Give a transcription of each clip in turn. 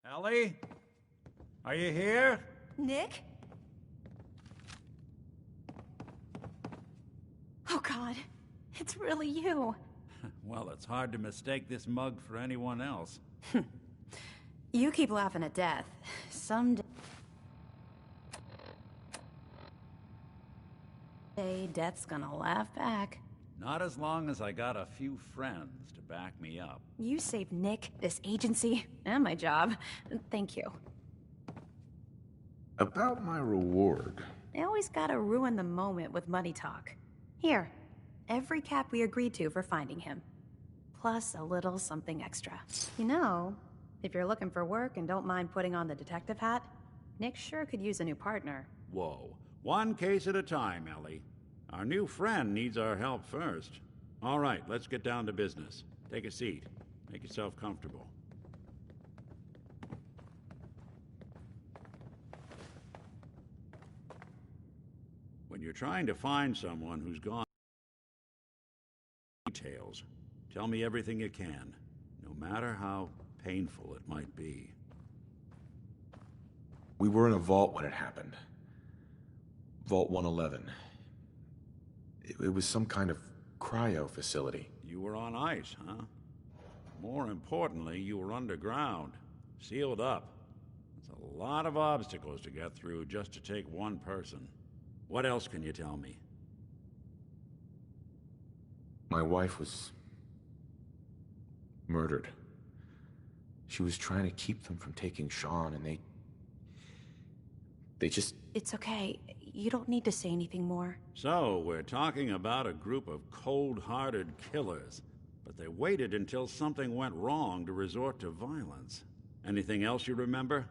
Ellie? Are you here? Nick? Oh God, it's really you. Well, it's hard to mistake this mug for anyone else. You keep laughing at death. Someday death's gonna laugh back. Not as long as I got a few friends to back me up. You saved Nick, this agency, and my job. Thank you. About my reward. They always gotta ruin the moment with money talk. Here, every cap we agreed to for finding him. Plus a little something extra. You know, if you're looking for work and don't mind putting on the detective hat, Nick sure could use a new partner. Whoa. One case at a time, Ellie. Our new friend needs our help first. All right, let's get down to business. Take a seat. Make yourself comfortable. When you're trying to find someone who's gone details, tell me everything you can, no matter how painful it might be. We were in a vault when it happened. Vault 111. It was some kind of cryo facility. You were on ice, huh? More importantly, you were underground, sealed up. It's a lot of obstacles to get through just to take one person. What else can you tell me? My wife was murdered. She was trying to keep them from taking Sean, and they just... It's okay. You don't need to say anything more. So, we're talking about a group of cold-hearted killers, but they waited until something went wrong to resort to violence. Anything else you remember?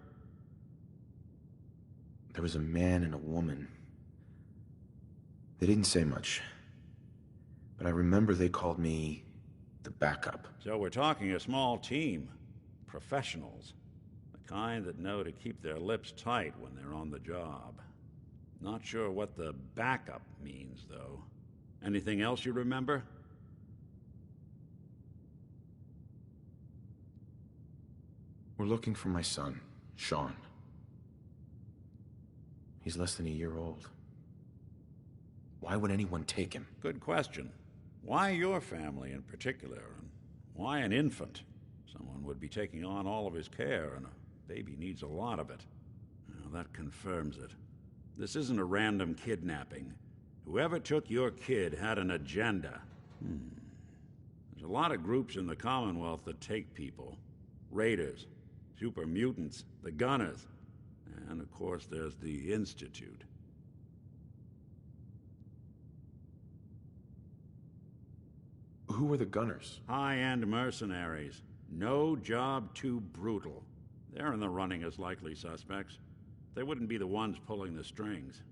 There was a man and a woman. They didn't say much, but I remember they called me the backup. So we're talking a small team. Professionals. The kind that know to keep their lips tight when they're on the job. Not sure what the backup means, though. Anything else you remember? We're looking for my son, Sean. He's less than a year old. Why would anyone take him? Good question. Why your family in particular, and why an infant? Someone would be taking on all of his care, and a baby needs a lot of it. Well, that confirms it. This isn't a random kidnapping. Whoever took your kid had an agenda. There's a lot of groups in the Commonwealth that take people. Raiders, super mutants, the Gunners, and of course there's the Institute. Who were the Gunners? High-end mercenaries. No job too brutal. They're in the running as likely suspects. They wouldn't be the ones pulling the strings.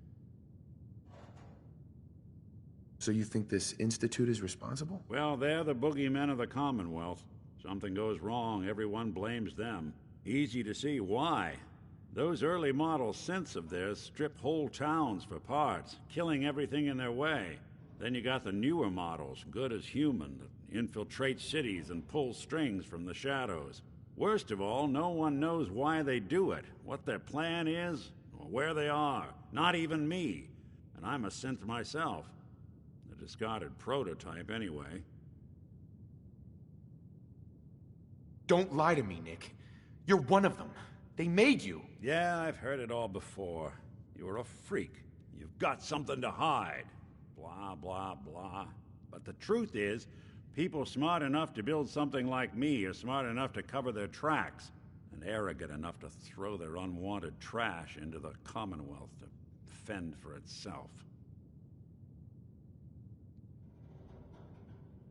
So you think this Institute is responsible? Well, they're the boogeymen of the Commonwealth. Something goes wrong, everyone blames them. Easy to see why. Those early model synths of theirs strip whole towns for parts, killing everything in their way. Then you got the newer models, good as human, that infiltrate cities and pull strings from the shadows. Worst of all, no one knows why they do it, what their plan is, or where they are. Not even me. And I'm a synth myself. A discarded prototype, anyway. Don't lie to me, Nick. You're one of them. They made you. Yeah, I've heard it all before. You're a freak. You've got something to hide. Blah, blah, blah. But the truth is, people smart enough to build something like me are smart enough to cover their tracks, and arrogant enough to throw their unwanted trash into the Commonwealth to fend for itself.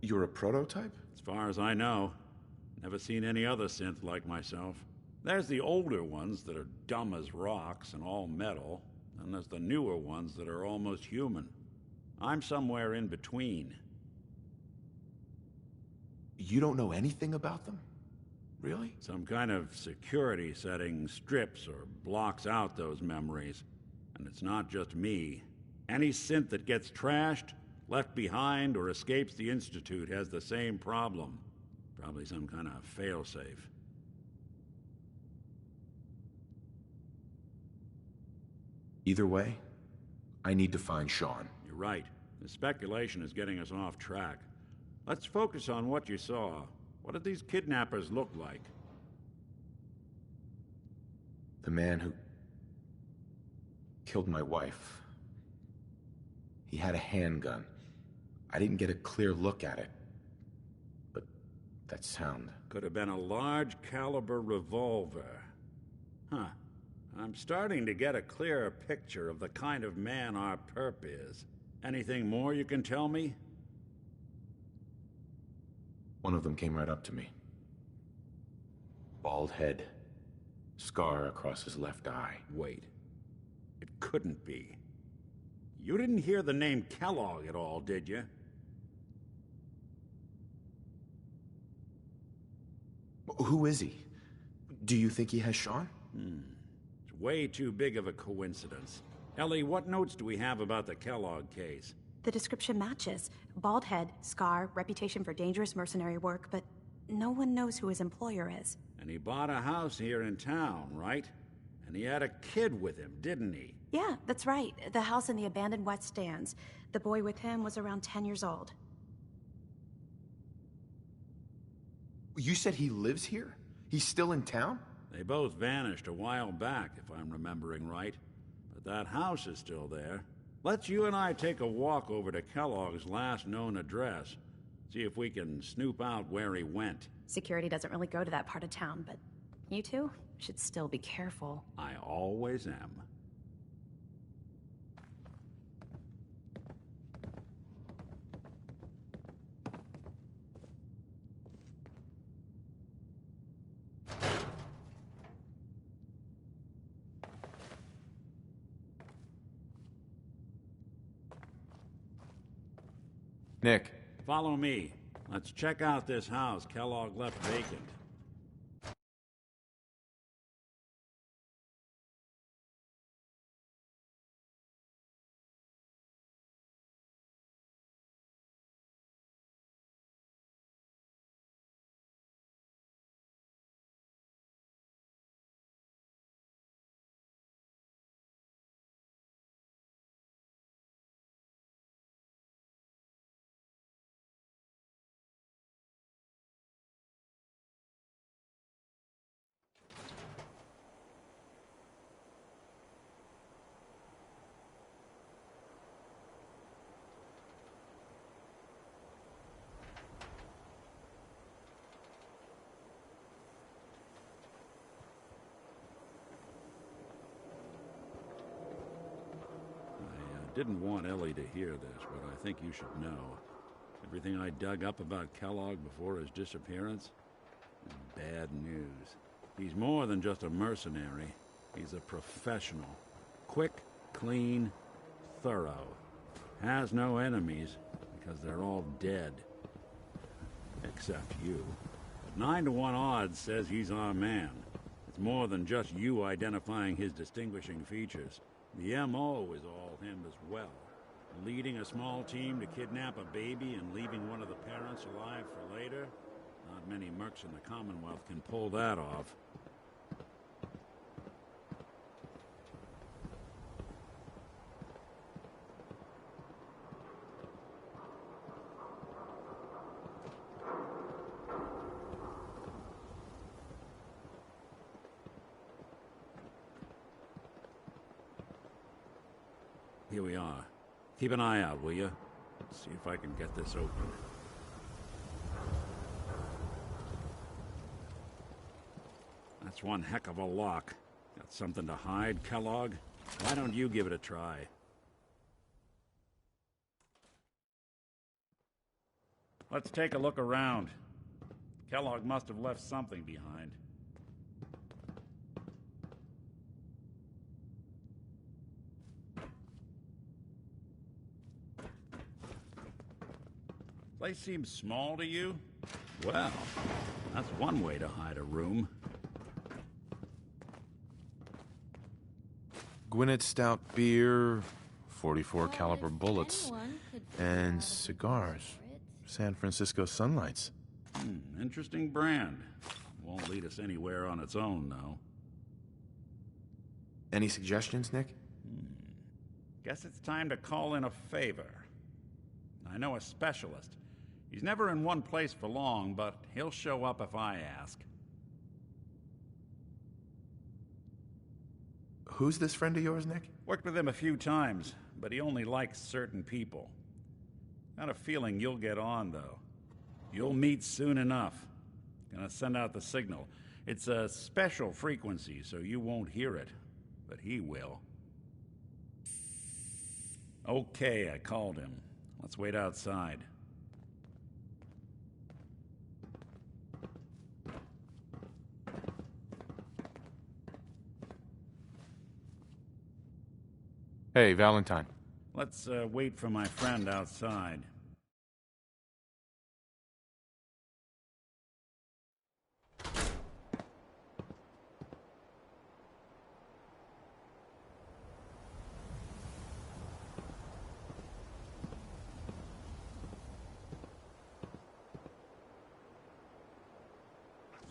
You're a prototype? As far as I know. Never seen any other synth like myself. There's the older ones that are dumb as rocks and all metal, and there's the newer ones that are almost human. I'm somewhere in between. You don't know anything about them? Really? Some kind of security setting strips or blocks out those memories. And it's not just me. Any synth that gets trashed, left behind, or escapes the Institute has the same problem. Probably some kind of failsafe. Either way, I need to find Sean. You're right. The speculation is getting us off track. Let's focus on what you saw. What did these kidnappers look like? The man who killed my wife. He had a handgun. I didn't get a clear look at it. But that sound... Could have been a large caliber revolver. Huh. I'm starting to get a clearer picture of the kind of man our perp is. Anything more you can tell me? One of them came right up to me. Bald head. Scar across his left eye. Wait. It couldn't be. You didn't hear the name Kellogg at all, did you? Who is he? Do you think he has Sean? It's way too big of a coincidence. Ellie, what notes do we have about the Kellogg case? The description matches. Bald head, scar, reputation for dangerous mercenary work, but no one knows who his employer is. And he bought a house here in town, right? And he had a kid with him, didn't he? Yeah, that's right. The house in the abandoned West Stands. The boy with him was around 10 years old. You said he lives here? He's still in town? They both vanished a while back, if I'm remembering right. But that house is still there. Let's you and I take a walk over to Kellogg's last known address. See if we can snoop out where he went. Security doesn't really go to that part of town, but you two should still be careful. I always am. Nick. Follow me. Let's check out this house Kellogg left vacant. Didn't want Ellie to hear this, but I think you should know. Everything I dug up about Kellogg before his disappearance is bad news. He's more than just a mercenary. He's a professional. Quick, clean, thorough. Has no enemies, because they're all dead. Except you. But 9-to-1 odds says he's our man. It's more than just you identifying his distinguishing features. The M.O. is all him as well. Leading a small team to kidnap a baby and leaving one of the parents alive for later? Not many mercs in the Commonwealth can pull that off. Here we are. Keep an eye out, will you? Let's see if I can get this open. That's one heck of a lock. Got something to hide, Kellogg? Why don't you give it a try? Let's take a look around. Kellogg must have left something behind. Place seems small to you? Well, that's one way to hide a room. Gwinnett Stout beer, 44 caliber bullets, and cigars. San Francisco Sunlights. Interesting brand. Won't lead us anywhere on its own, though. Any suggestions, Nick? Guess it's time to call in a favor. I know a specialist. He's never in one place for long, but he'll show up if I ask. Who's this friend of yours, Nick? Worked with him a few times, but he only likes certain people. Got a feeling you'll get on, though. You'll meet soon enough. Gonna send out the signal. It's a special frequency, so you won't hear it. But he will. Okay, I called him. Let's wait outside. Hey, Valentine. Let's wait for my friend outside.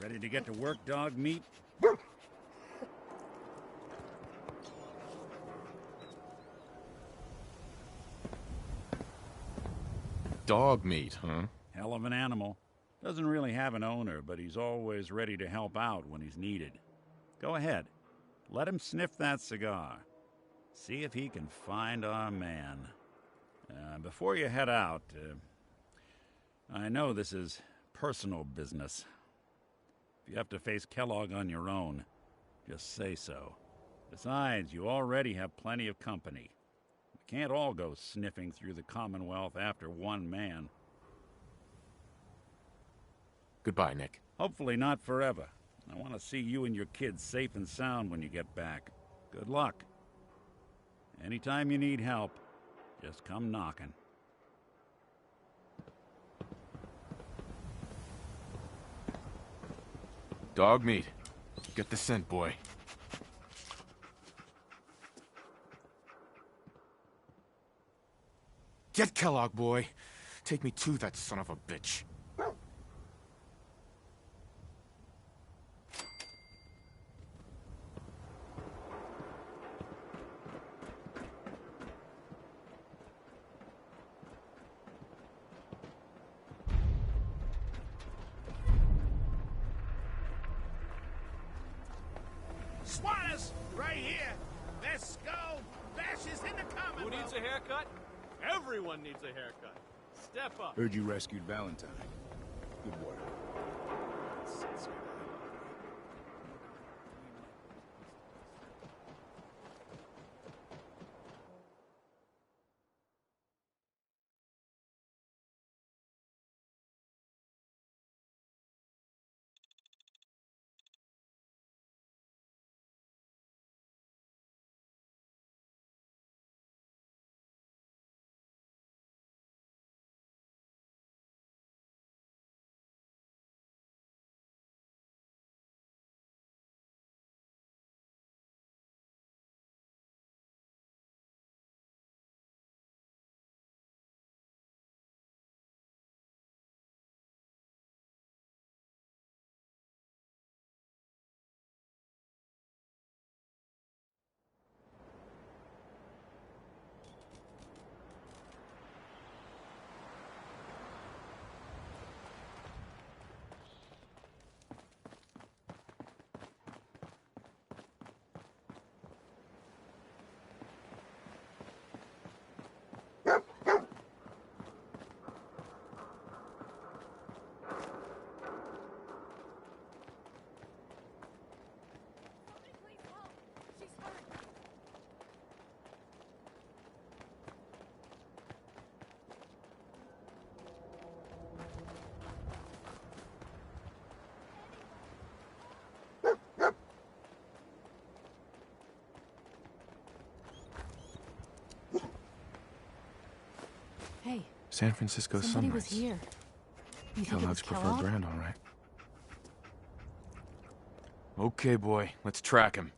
Ready to get to work, dog meat? Dog meat, huh? Hell of an animal. Doesn't really have an owner, but he's always ready to help out when he's needed. Go ahead. Let him sniff that cigar. See if he can find our man. Before you head out, I know this is personal business. If you have to face Kellogg on your own, just say so. Besides, you already have plenty of company. We can't all go sniffing through the Commonwealth after one man. Goodbye, Nick. Hopefully not forever. I want to see you and your kids safe and sound when you get back. Good luck. Anytime you need help, just come knocking. Dog meat. Get the scent, boy. Get Kellogg, boy. Take me to that son of a bitch. Squatters, right here. Let's go. Bash is in the Commonwealth. Who needs a haircut? Everyone needs a haircut. Step up. Heard you rescued Valentine. Good work. Hey, San Francisco somebody was Sunrise. here. You think it Kellogg's was preferred Kellogg? brand, all right. Okay, boy. Let's track him.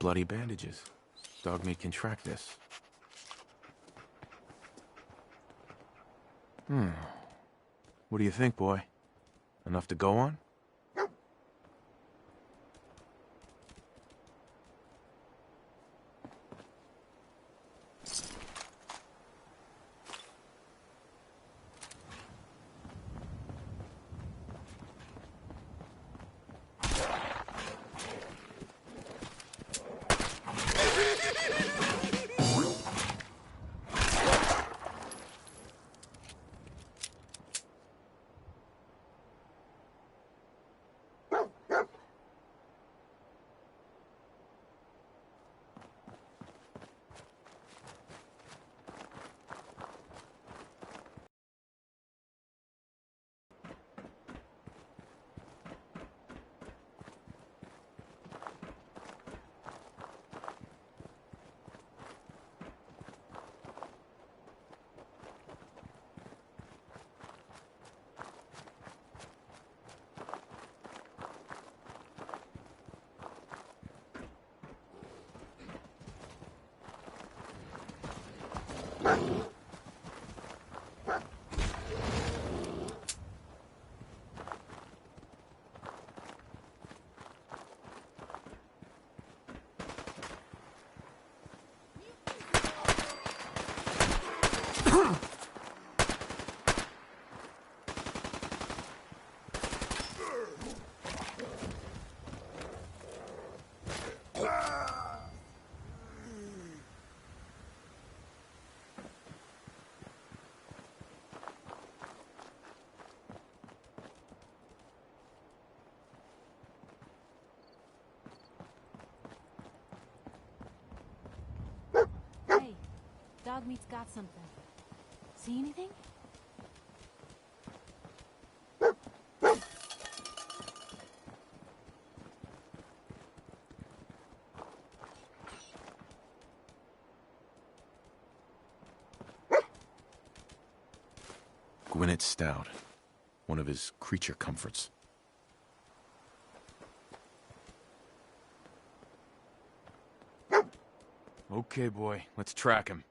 bloody bandages. Dog meat can track this. What do you think, boy? Enough to go on? Hey, dog meat's got something. See anything? Gwyneth Stout. One of his creature comforts. Okay, boy. Let's track him.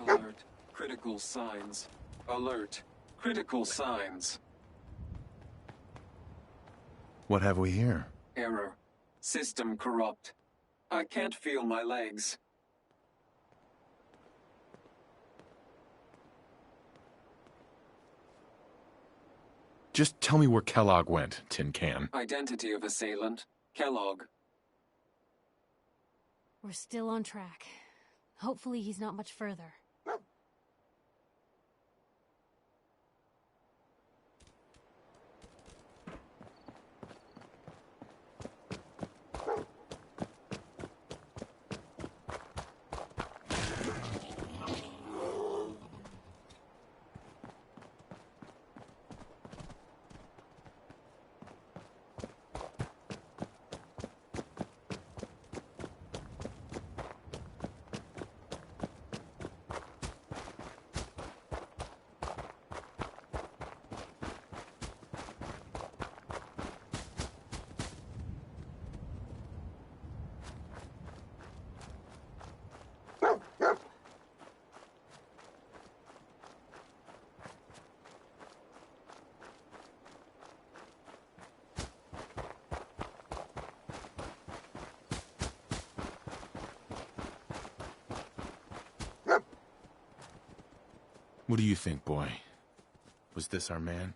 Alert. Critical signs. Alert. Critical signs. What have we here? Error. System corrupt. I can't feel my legs. Just tell me where Kellogg went, Tin Can. Identity of assailant. Kellogg. We're still on track. Hopefully he's not much further. What do you think, boy? Was this our man?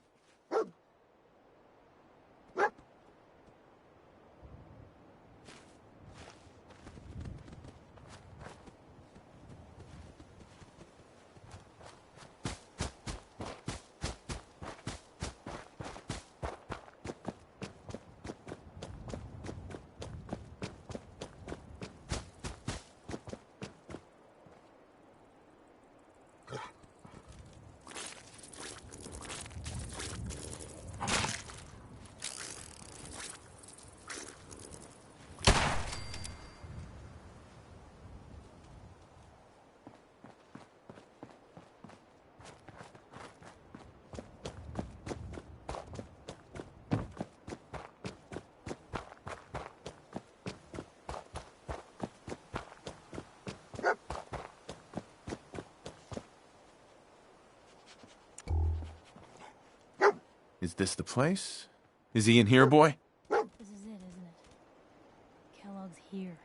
Is this the place? Is he in here, boy? This is it, isn't it? Kellogg's here.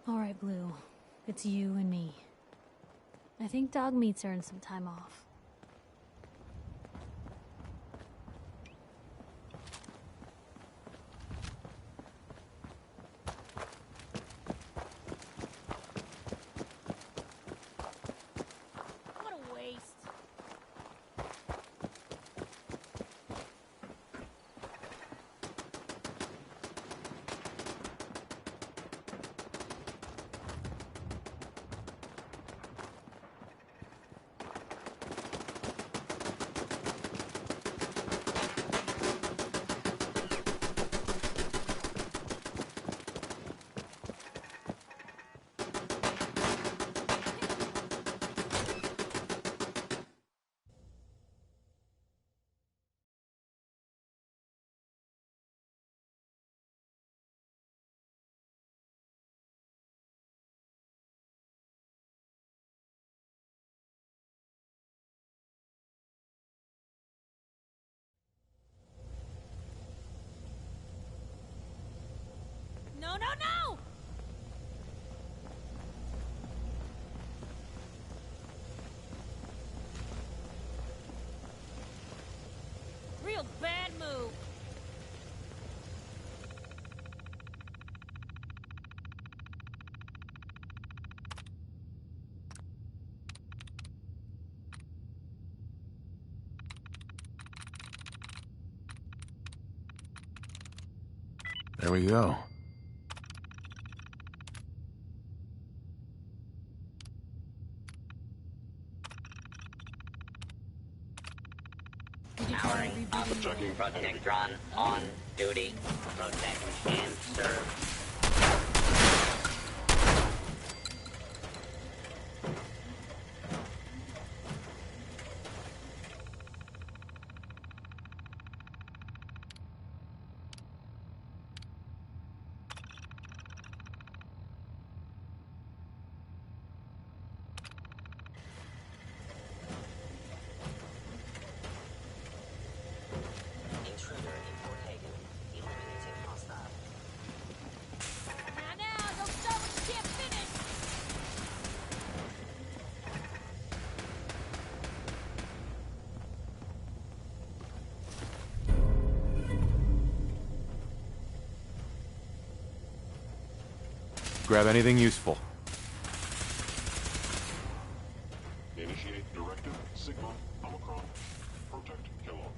All right, Blue. It's you and me. I think Dogmeat's earned some time off. What a waste. No, no, no! Real bad move. There we go. Powering up. Protectron on duty. Protect and serve. Intruder in Fort Hagen. Eliminating hostile. Now, don't start what you can't finish! Grab anything useful. Initiate directive Sigma Omicron. Protect Kellogg.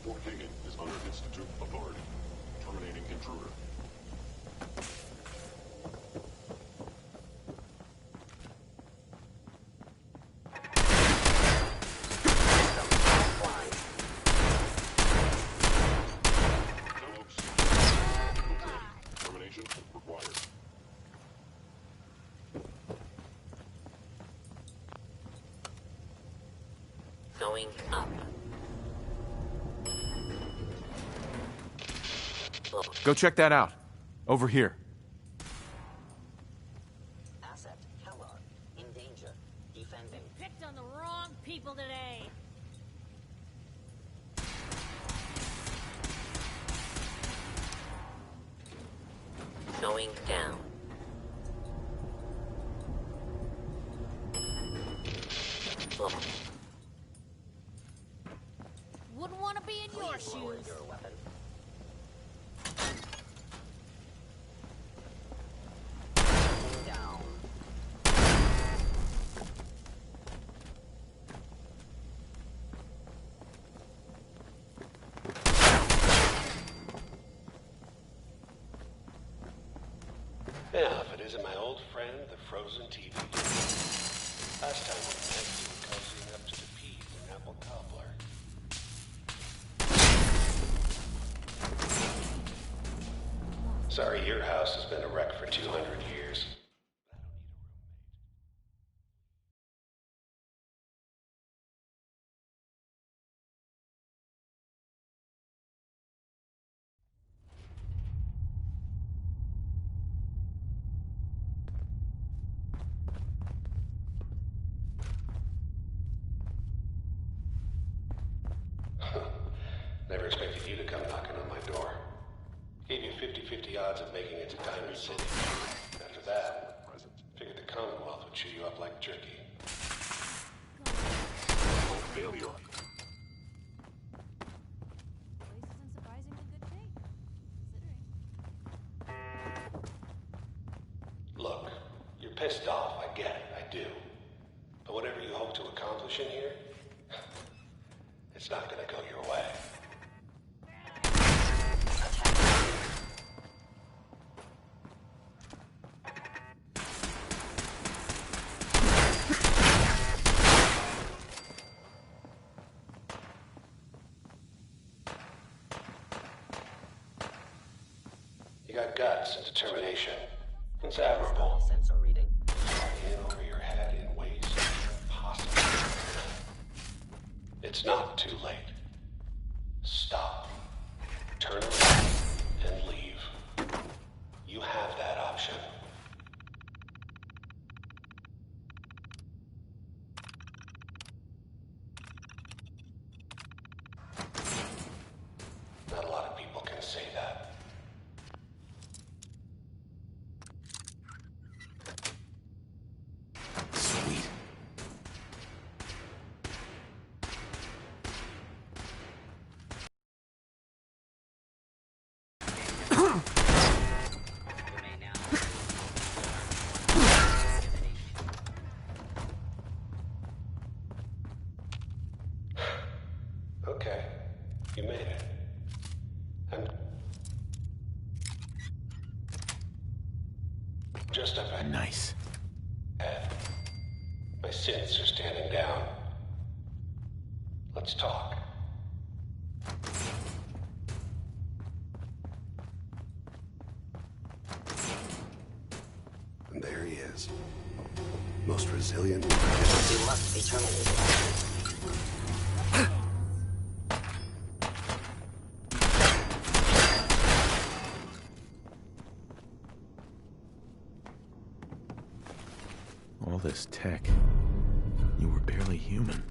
Fort Hagen is under Institute authority. Terminating intruder. Termination required. Going up. Go check that out. Over here. Asset Kellogg in danger. Defending. Picked on the wrong people today. Going down. Oh. Wouldn't want to be in your shoes. Your weapon. Down. Yeah, if it isn't my old friend, the frozen TV. Last time we met, you were cozying up to the peas and apple cobbler. Sorry, your house has been a wreck for 200 years. Never expected you to come knocking on my door. Gave you 50-50 odds of making it to Diamond City. After that, figured the Commonwealth would chew you up like jerky. Failure. Place is in surprisingly good shape, considering. Look, you're pissed off, I get it, I do. But whatever you hope to accomplish in here, it's not gonna go your way. You got guts and determination. It's admirable. Sensor reading. In over your head in ways impossible. It's not too late. Stop. Turn around and leave. You have that option. Not a lot of people can say that. Sweet. Okay, you made it. I'm just up ahead. Nice. My sins are standing down. Let's talk. And there he is. Most resilient. You must be terminated. All this tech. You were barely human.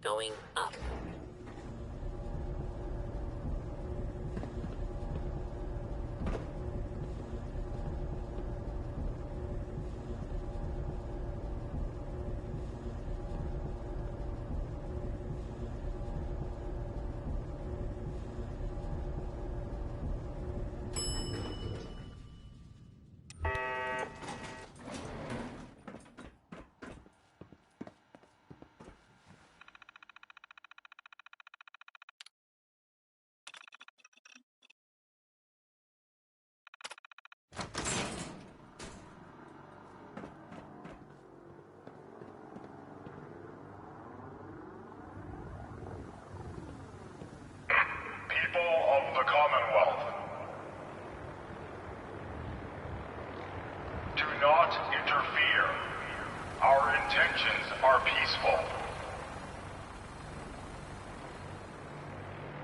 Going up. intentions are peaceful.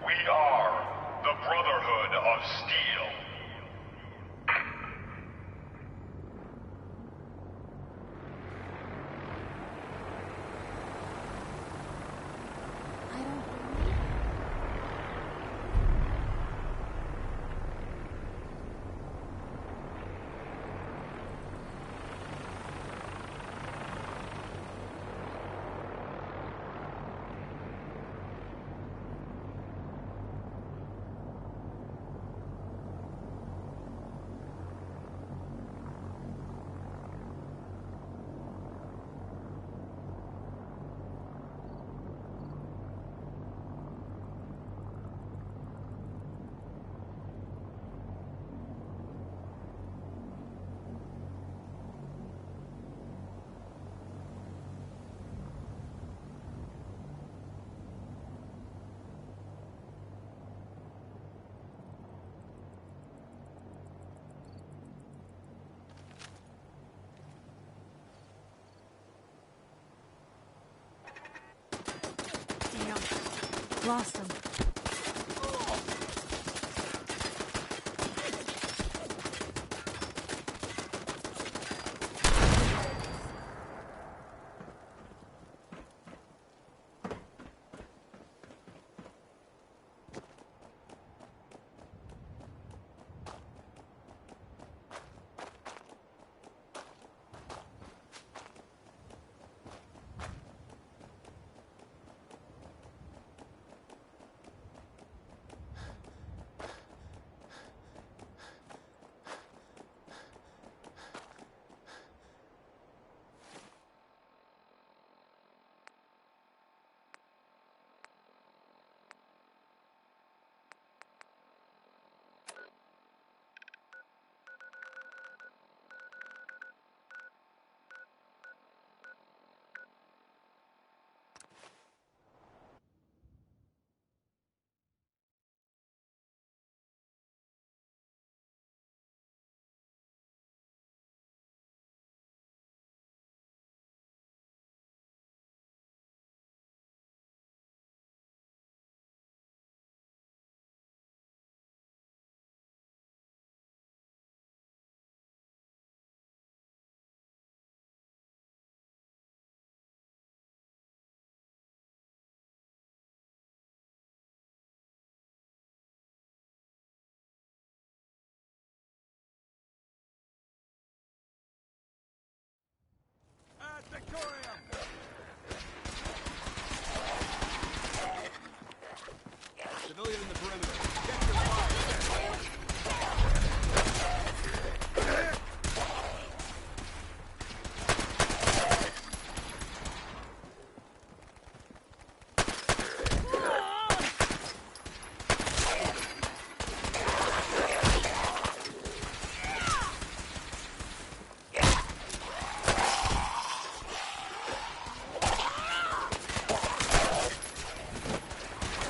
We are the Brotherhood of Steel. Lost him. Victoria! Civilian in the perimeter. Check your fire.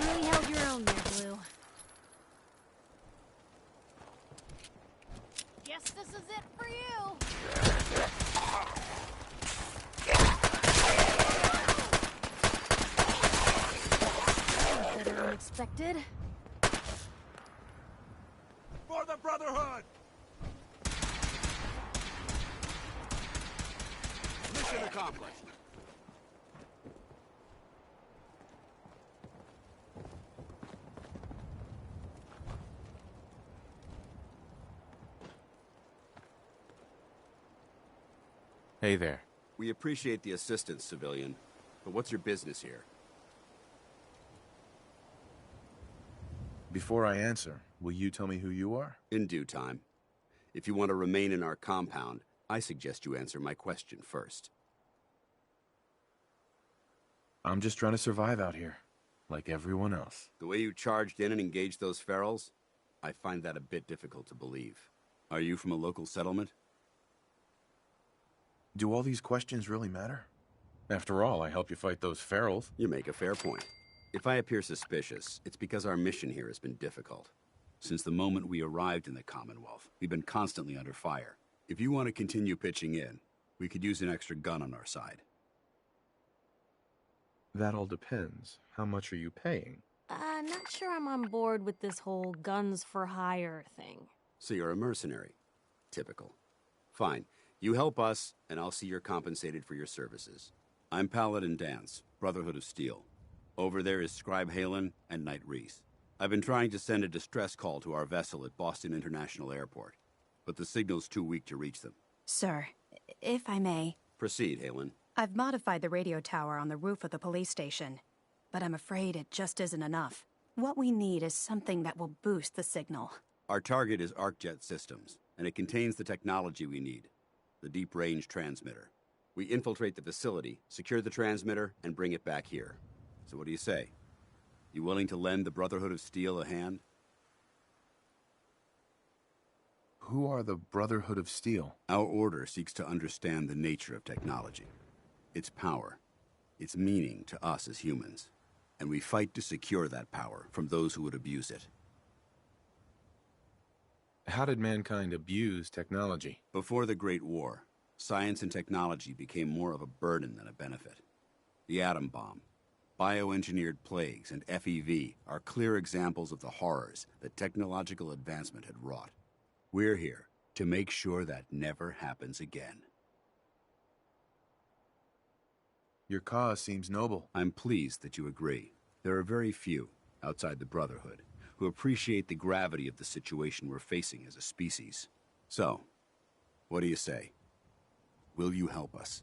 Really held your own there, Blue. Guess this is it for you. Better unexpected. For the Brotherhood! Mission accomplished. Hey there. We appreciate the assistance, civilian. But what's your business here? Before I answer, will you tell me who you are? In due time. If you want to remain in our compound, I suggest you answer my question first. I'm just trying to survive out here, like everyone else. The way you charged in and engaged those ferals, I find that a bit difficult to believe. Are you from a local settlement? Do all these questions really matter? After all, I helped you fight those ferals. You make a fair point. If I appear suspicious, it's because our mission here has been difficult. Since the moment we arrived in the Commonwealth, we've been constantly under fire. If you want to continue pitching in, we could use an extra gun on our side. That all depends. How much are you paying? Not sure I'm on board with this whole guns for hire thing. So you're a mercenary. Typical. Fine. You help us, and I'll see you're compensated for your services. I'm Paladin Danse, Brotherhood of Steel. Over there is Scribe Halen and Knight Reese. I've been trying to send a distress call to our vessel at Boston International Airport, but the signal's too weak to reach them. Sir, if I may. Proceed, Halen. I've modified the radio tower on the roof of the police station, but I'm afraid it just isn't enough. What we need is something that will boost the signal. Our target is ArcJet Systems, and it contains the technology we need, the deep-range transmitter. We infiltrate the facility, secure the transmitter, and bring it back here. So what do you say? You willing to lend the Brotherhood of Steel a hand? Who are the Brotherhood of Steel? Our order seeks to understand the nature of technology, its power, its meaning to us as humans, and we fight to secure that power from those who would abuse it. How did mankind abuse technology? Before the Great War, science and technology became more of a burden than a benefit. The atom bomb, bioengineered plagues, and FEV are clear examples of the horrors that technological advancement had wrought. We're here to make sure that never happens again. Your cause seems noble. I'm pleased that you agree. There are very few, outside the Brotherhood, who appreciate the gravity of the situation we're facing as a species. So, what do you say? Will you help us?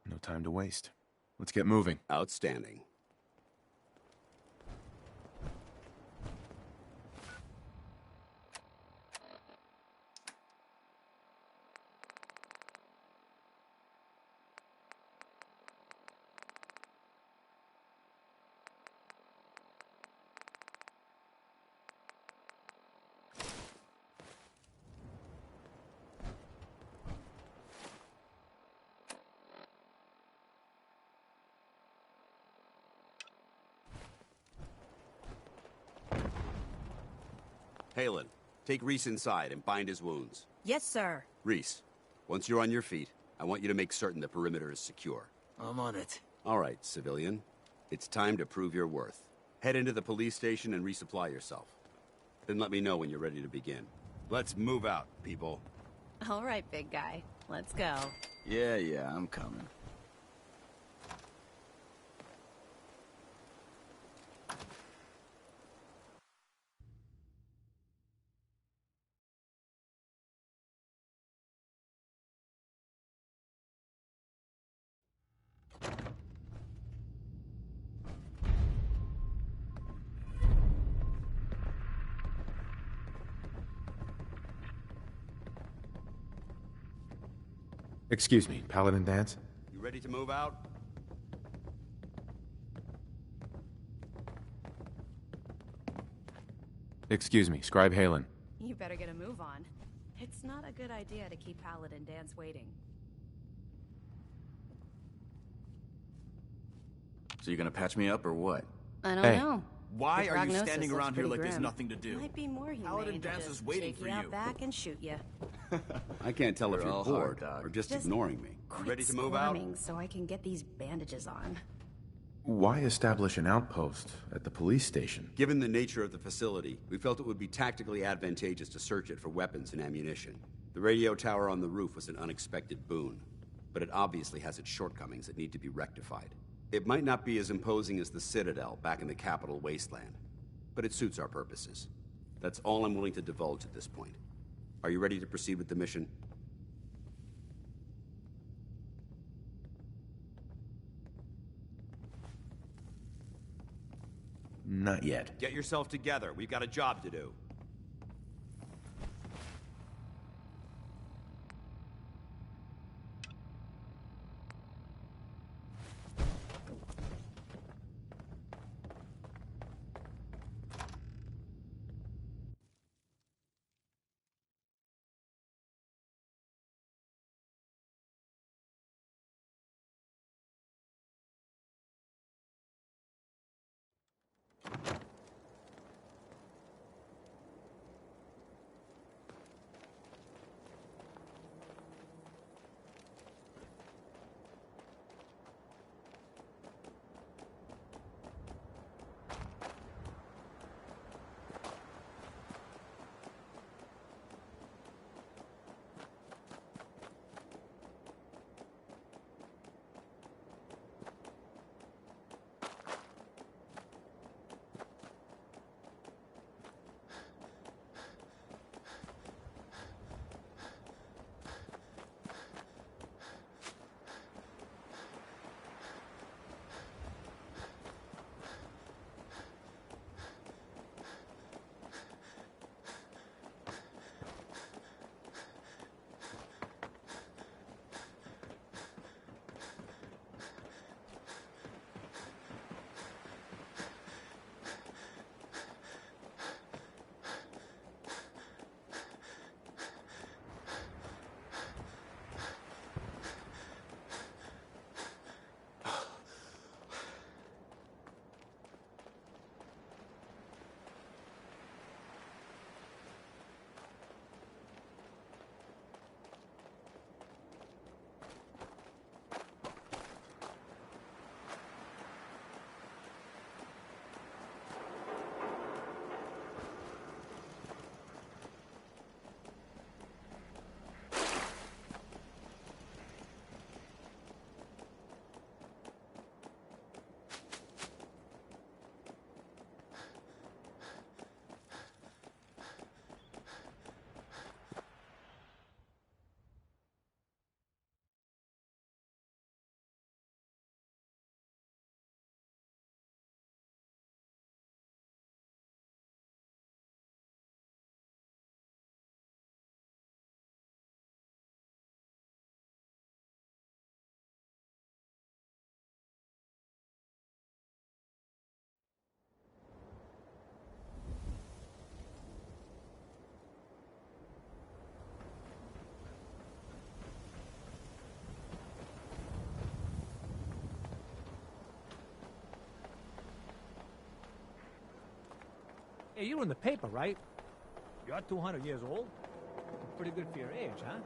No time to waste. Let's get moving. Outstanding. Halen, take Reese inside and bind his wounds. Yes, sir. Reese, once you're on your feet, I want you to make certain the perimeter is secure. I'm on it. All right, civilian. It's time to prove your worth. Head into the police station and resupply yourself. Then let me know when you're ready to begin. Let's move out, people. All right, big guy. Let's go. Yeah, I'm coming. Excuse me, Paladin Danse? You ready to move out? Excuse me, Scribe Halen. You better get a move on. It's not a good idea to keep Paladin Danse waiting. So you gonna patch me up or what? I don't know. Why The are you prognosis standing looks around here pretty like there's grim. nothing to do? Might be more humane Paladin to Danse just is waiting take for you out you. back and shoot you. I can't tell if We're you're all bored hard, dog. or just Just ignoring me. You Quit ready to move out? squirming so I can get these bandages on. Why establish an outpost at the police station? Given the nature of the facility, we felt it would be tactically advantageous to search it for weapons and ammunition. The radio tower on the roof was an unexpected boon, but it obviously has its shortcomings that need to be rectified. It might not be as imposing as the Citadel back in the capital wasteland, but it suits our purposes. That's all I'm willing to divulge at this point. Are you ready to proceed with the mission? Not yet. Get yourself together. We've got a job to do. Hey, you're in the paper, right? You're 200 years old? Pretty good for your age, huh?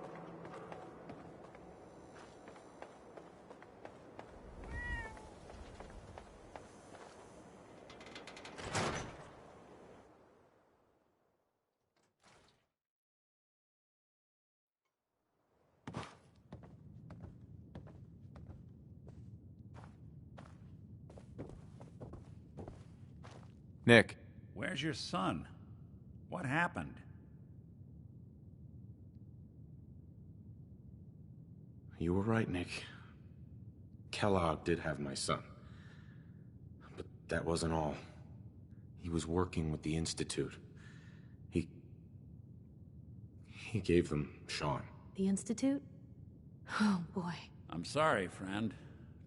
Nick. Where's your son? What happened? You were right, Nick. Kellogg did have my son. But that wasn't all. He was working with the Institute. He gave them Sean. The Institute? Oh, boy. I'm sorry, friend.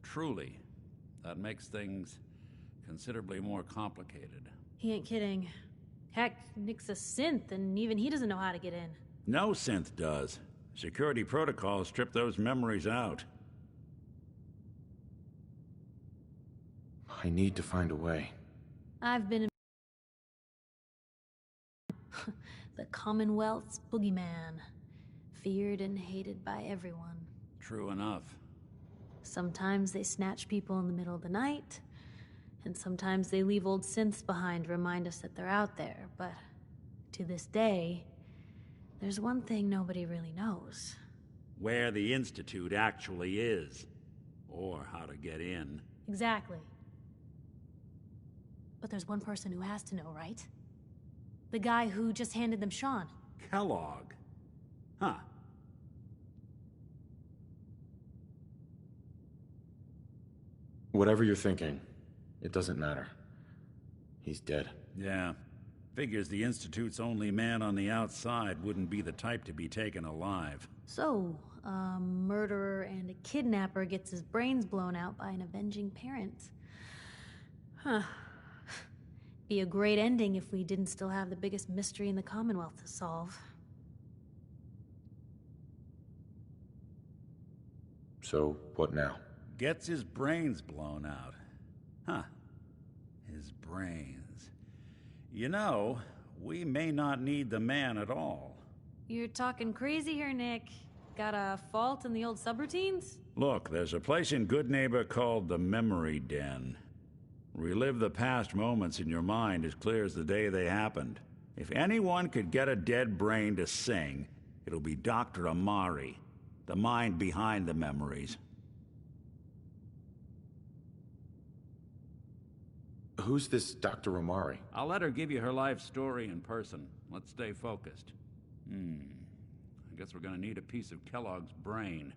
Truly. That makes things considerably more complicated. He ain't kidding. Heck, Nick's a synth, and even he doesn't know how to get in. No synth does. Security protocols strip those memories out. I need to find a way. I've been in the Commonwealth's boogeyman. Feared and hated by everyone. True enough. Sometimes they snatch people in the middle of the night, and sometimes they leave old synths behind to remind us that they're out there. But to this day, there's one thing nobody really knows. Where the Institute actually is. Or how to get in. Exactly. But there's one person who has to know, right? The guy who just handed them Sean. Kellogg. Huh. Whatever you're thinking, it doesn't matter. He's dead. Yeah. Figures the Institute's only man on the outside wouldn't be the type to be taken alive. So, a murderer and a kidnapper gets his brains blown out by an avenging parent. Huh. Be a great ending if we didn't still have the biggest mystery in the Commonwealth to solve. So, what now? Gets his brains blown out. Huh. His brains. You know, we may not need the man at all. You're talking crazy here, Nick. Got a fault in the old subroutines? Look, there's a place in Goodneighbor called the Memory Den. Relive the past moments in your mind as clear as the day they happened. If anyone could get a dead brain to sing, it'll be Dr. Amari, the mind behind the memories. Who's this Dr. Amari? I'll let her give you her life story in person. Let's stay focused. I guess we're gonna need a piece of Kellogg's brain.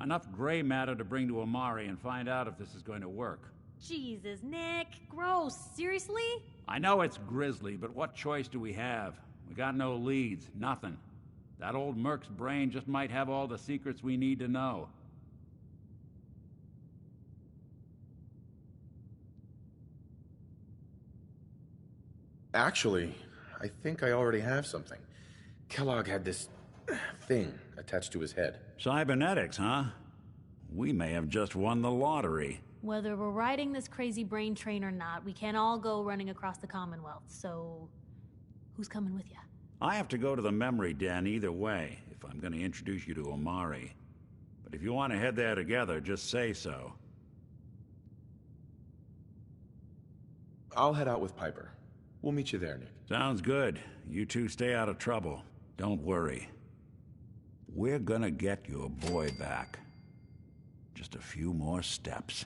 Enough gray matter to bring to Amari and find out if this is going to work. Jesus, Nick. Gross. Seriously? I know it's grisly, but what choice do we have? We got no leads, nothing. That old Merc's brain just might have all the secrets we need to know. Actually, I think I already have something. Kellogg had this thing attached to his head. Cybernetics, huh? We may have just won the lottery. Whether we're riding this crazy brain train or not, we can't all go running across the Commonwealth, so who's coming with you? I have to go to the Memory Den either way, if I'm going to introduce you to Amari. But if you want to head there together, just say so. I'll head out with Piper. We'll meet you there, Nick. Sounds good. You two stay out of trouble. Don't worry. We're gonna get your boy back. Just a few more steps.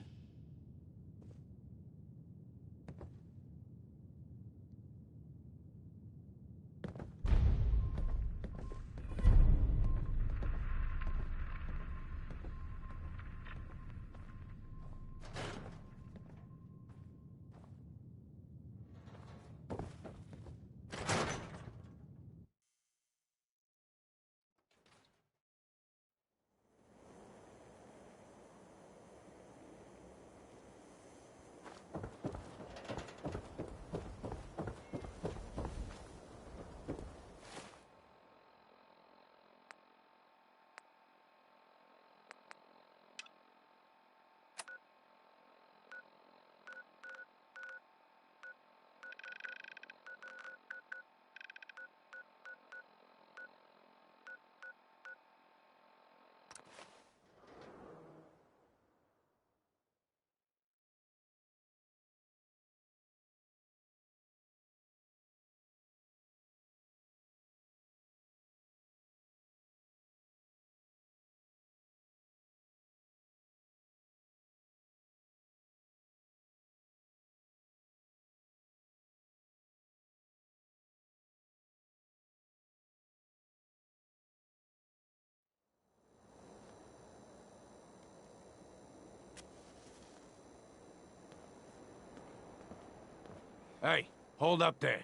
Hey, hold up there.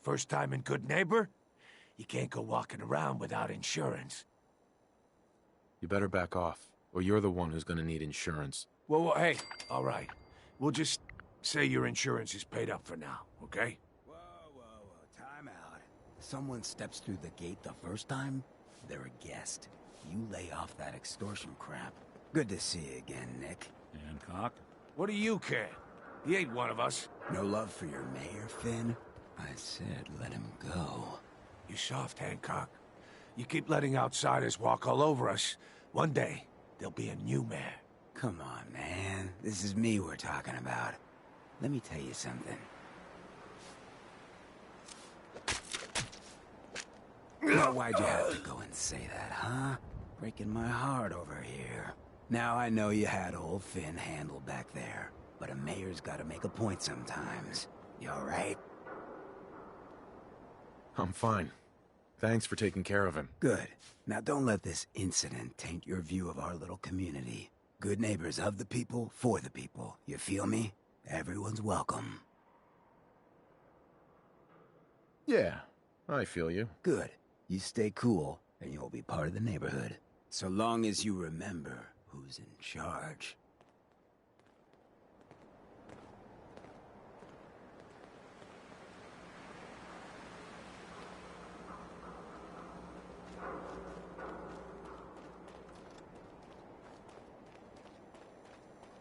First time in Good Neighbor? You can't go walking around without insurance. You better back off, or you're the one who's gonna need insurance. Well, hey, all right. We'll just say your insurance is paid up for now, okay? Time out. Someone steps through the gate the first time, they're a guest. You lay off that extortion crap. Good to see you again, Nick. Hancock? What do you care? He ain't one of us. No love for your mayor, Finn? I said let him go. You soft, Hancock. You keep letting outsiders walk all over us. One day, there'll be a new mayor. Come on, man. This is me we're talking about. Let me tell you something. Well, why'd you have to go and say that, huh? Breaking my heart over here. Now I know you had old Finn handled back there, but a mayor's gotta make a point sometimes. You alright? I'm fine. Thanks for taking care of him. Good. Now don't let this incident taint your view of our little community. Good neighbors of the people, for the people. You feel me? Everyone's welcome. Yeah, I feel you. Good. You stay cool, and you'll be part of the neighborhood. So long as you remember who's in charge.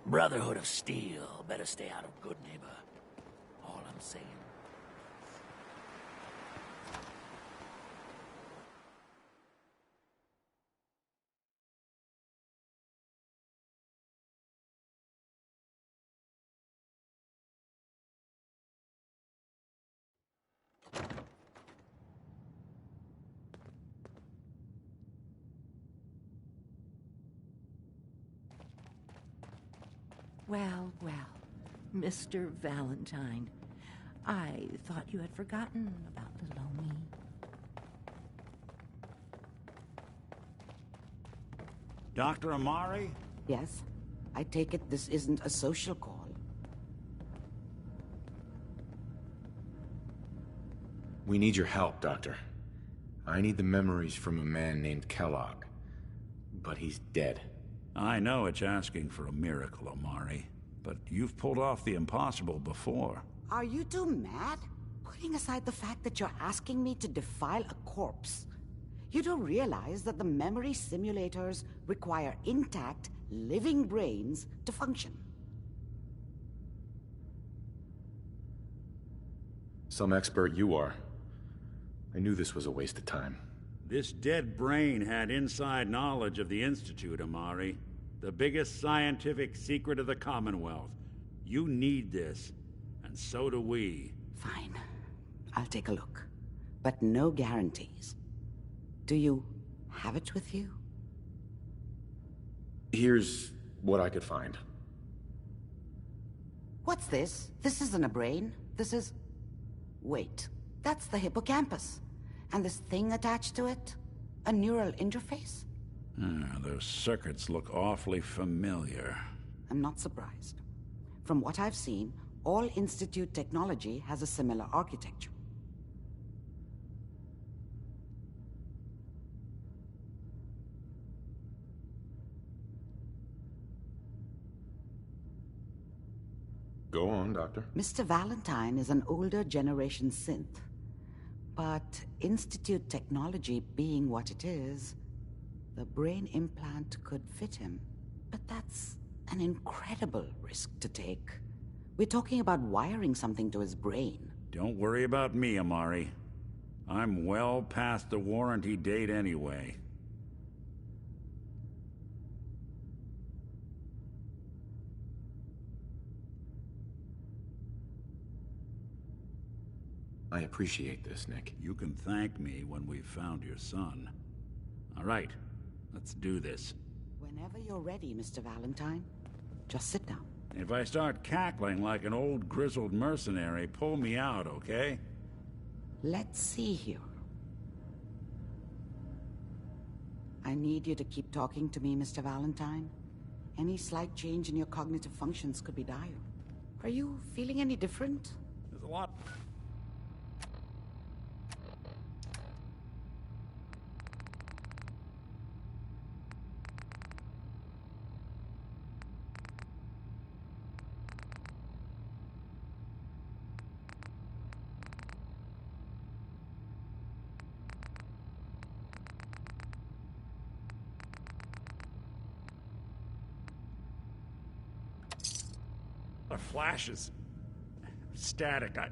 Brotherhood of Steel. Better stay out of Good Neighbor. All I'm saying. Well, well, Mr. Valentine. I thought you had forgotten about little old me. Dr. Amari? Yes? I take it this isn't a social call. We need your help, Doctor. I need the memories from a man named Kellogg. But he's dead. I know it's asking for a miracle, Amari, but you've pulled off the impossible before. Are you two mad? Putting aside the fact that you're asking me to defile a corpse, you don't realize that the memory simulators require intact, living brains to function. Some expert you are. I knew this was a waste of time. This dead brain had inside knowledge of the Institute, Amari. The biggest scientific secret of the Commonwealth. You need this, and so do we. Fine. I'll take a look. But no guarantees. Do you have it with you? Here's what I could find. What's this? This isn't a brain. This is... Wait. That's the hippocampus. And this thing attached to it? A neural interface? Those circuits look awfully familiar. I'm not surprised. From what I've seen, all Institute technology has a similar architecture. Go on, Doctor. Mr. Valentine is an older generation synth. But Institute technology being what it is, the brain implant could fit him. But that's an incredible risk to take. We're talking about wiring something to his brain. Don't worry about me, Amari. I'm well past the warranty date anyway. I appreciate this, Nick. You can thank me when we've found your son. All right, let's do this. Whenever you're ready, Mr. Valentine. Just sit down. If I start cackling like an old grizzled mercenary, pull me out, okay? Let's see here. I need you to keep talking to me, Mr. Valentine. Any slight change in your cognitive functions could be dire. Are you feeling any different? There's a lot... flashes. Static. I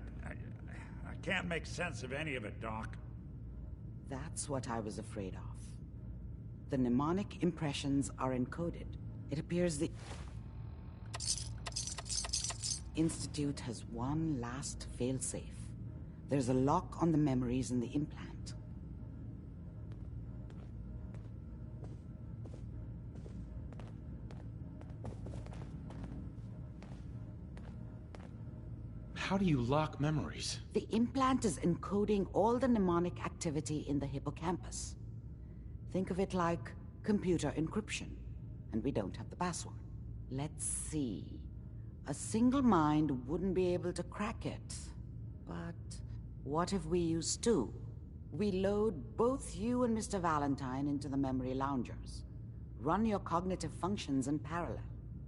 can't make sense of any of it, Doc. That's what I was afraid of. The mnemonic impressions are encoded. It appears the Institute has one last failsafe. There's a lock on the memories in the implant. How do you lock memories? The implant is encoding all the mnemonic activity in the hippocampus. Think of it like computer encryption, and we don't have the password. Let's see. A single mind wouldn't be able to crack it. But what if we use two? We load both you and Mr. Valentine into the memory loungers. Run your cognitive functions in parallel.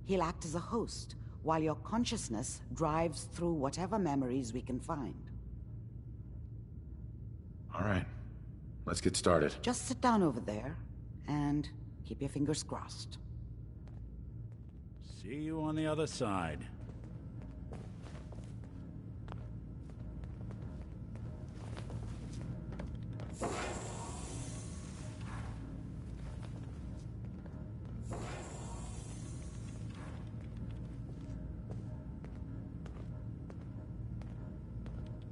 He'll act as a host, while your consciousness drives through whatever memories we can find. All right. Let's get started. Just sit down over there, and keep your fingers crossed. See you on the other side.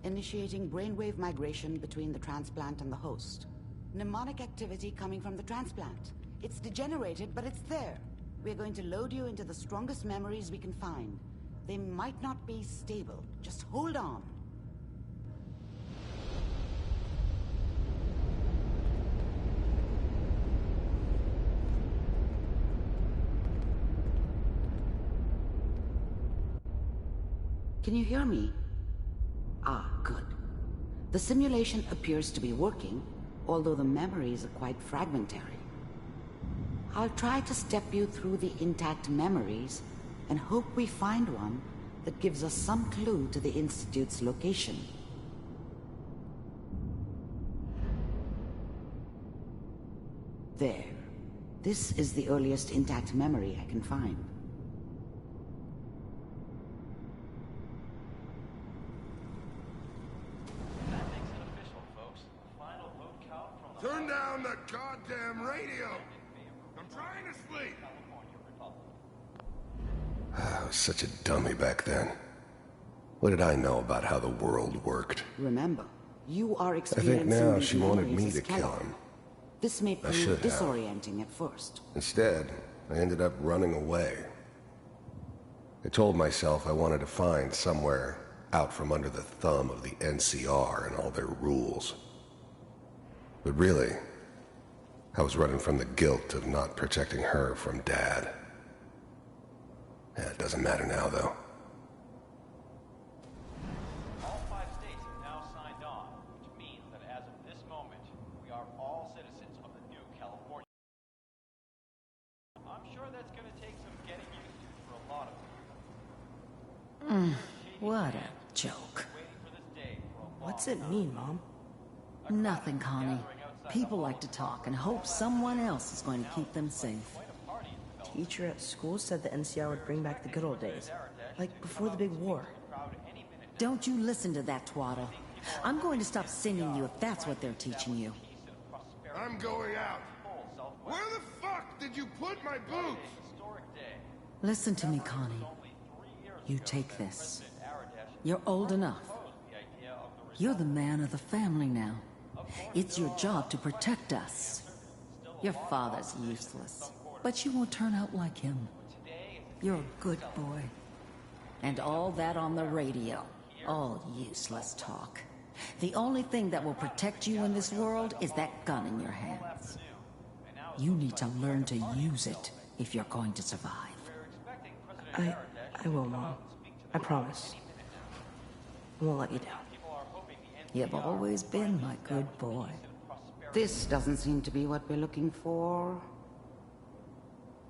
Initiating brainwave migration between the transplant and the host. Mnemonic activity coming from the transplant. It's degenerated, but it's there. We're going to load you into the strongest memories we can find. They might not be stable. Just hold on. Can you hear me? Ah, good. The simulation appears to be working, although the memories are quite fragmentary. I'll try to step you through the intact memories and hope we find one that gives us some clue to the Institute's location. There. This is the earliest intact memory I can find. Turn down the goddamn radio! I'm trying to sleep! I was such a dummy back then. What did I know about how the world worked? Remember, you are I experiencing think now these she wanted memories me as to kill Kellogg. him. This may I prove should have. disorienting at first. Instead, I ended up running away. I told myself I wanted to find somewhere out from under the thumb of the NCR and all their rules. But really, I was running from the guilt of not protecting her from Dad. Yeah, it doesn't matter now, though. All 5 states have now signed on, which means that as of this moment, we are all citizens of the new California. I'm sure that's going to take some getting used to for a lot of you. What a joke. What's it mean, Mom? Nothing, Connie. People like to talk and hope someone else is going to keep them safe. Teacher at school said the NCR would bring back the good old days, like before the big war. Don't you listen to that twaddle. I'm going to stop singing you if that's what they're teaching you. I'm going out. Where the fuck did you put my boots? Listen to me, Connie. You take this. You're old enough. You're the man of the family now. It's your job to protect us. Your father's useless, but you won't turn out like him. You're a good boy. And all that on the radio, all useless talk. The only thing that will protect you in this world is that gun in your hands. You need to learn to use it if you're going to survive. I will, Mom. I promise. won't let you down. You've always been my good boy. This doesn't seem to be what we're looking for.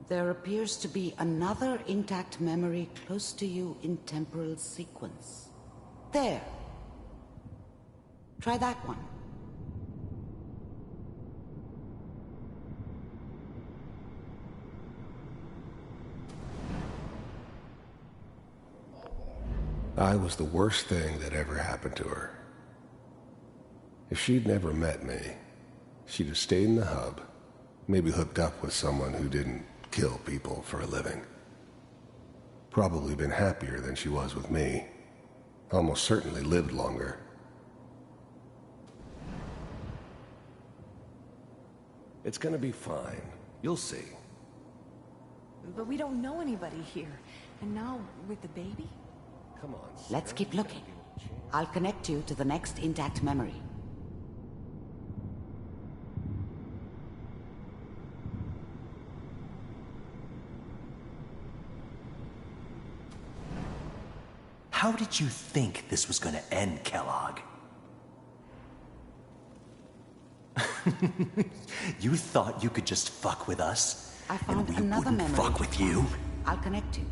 There appears to be another intact memory close to you in temporal sequence. There. Try that one. I was the worst thing that ever happened to her. If she'd never met me, she'd have stayed in the hub, maybe hooked up with someone who didn't kill people for a living. Probably been happier than she was with me. Almost certainly lived longer. It's gonna be fine. You'll see. But we don't know anybody here. And now, with the baby? Come on. Let's keep looking. I'll connect you to the next intact memory. How did you think this was gonna end, Kellogg? You thought you could just fuck with us? I found and we another wouldn't memory. fuck with you? I'll connect you.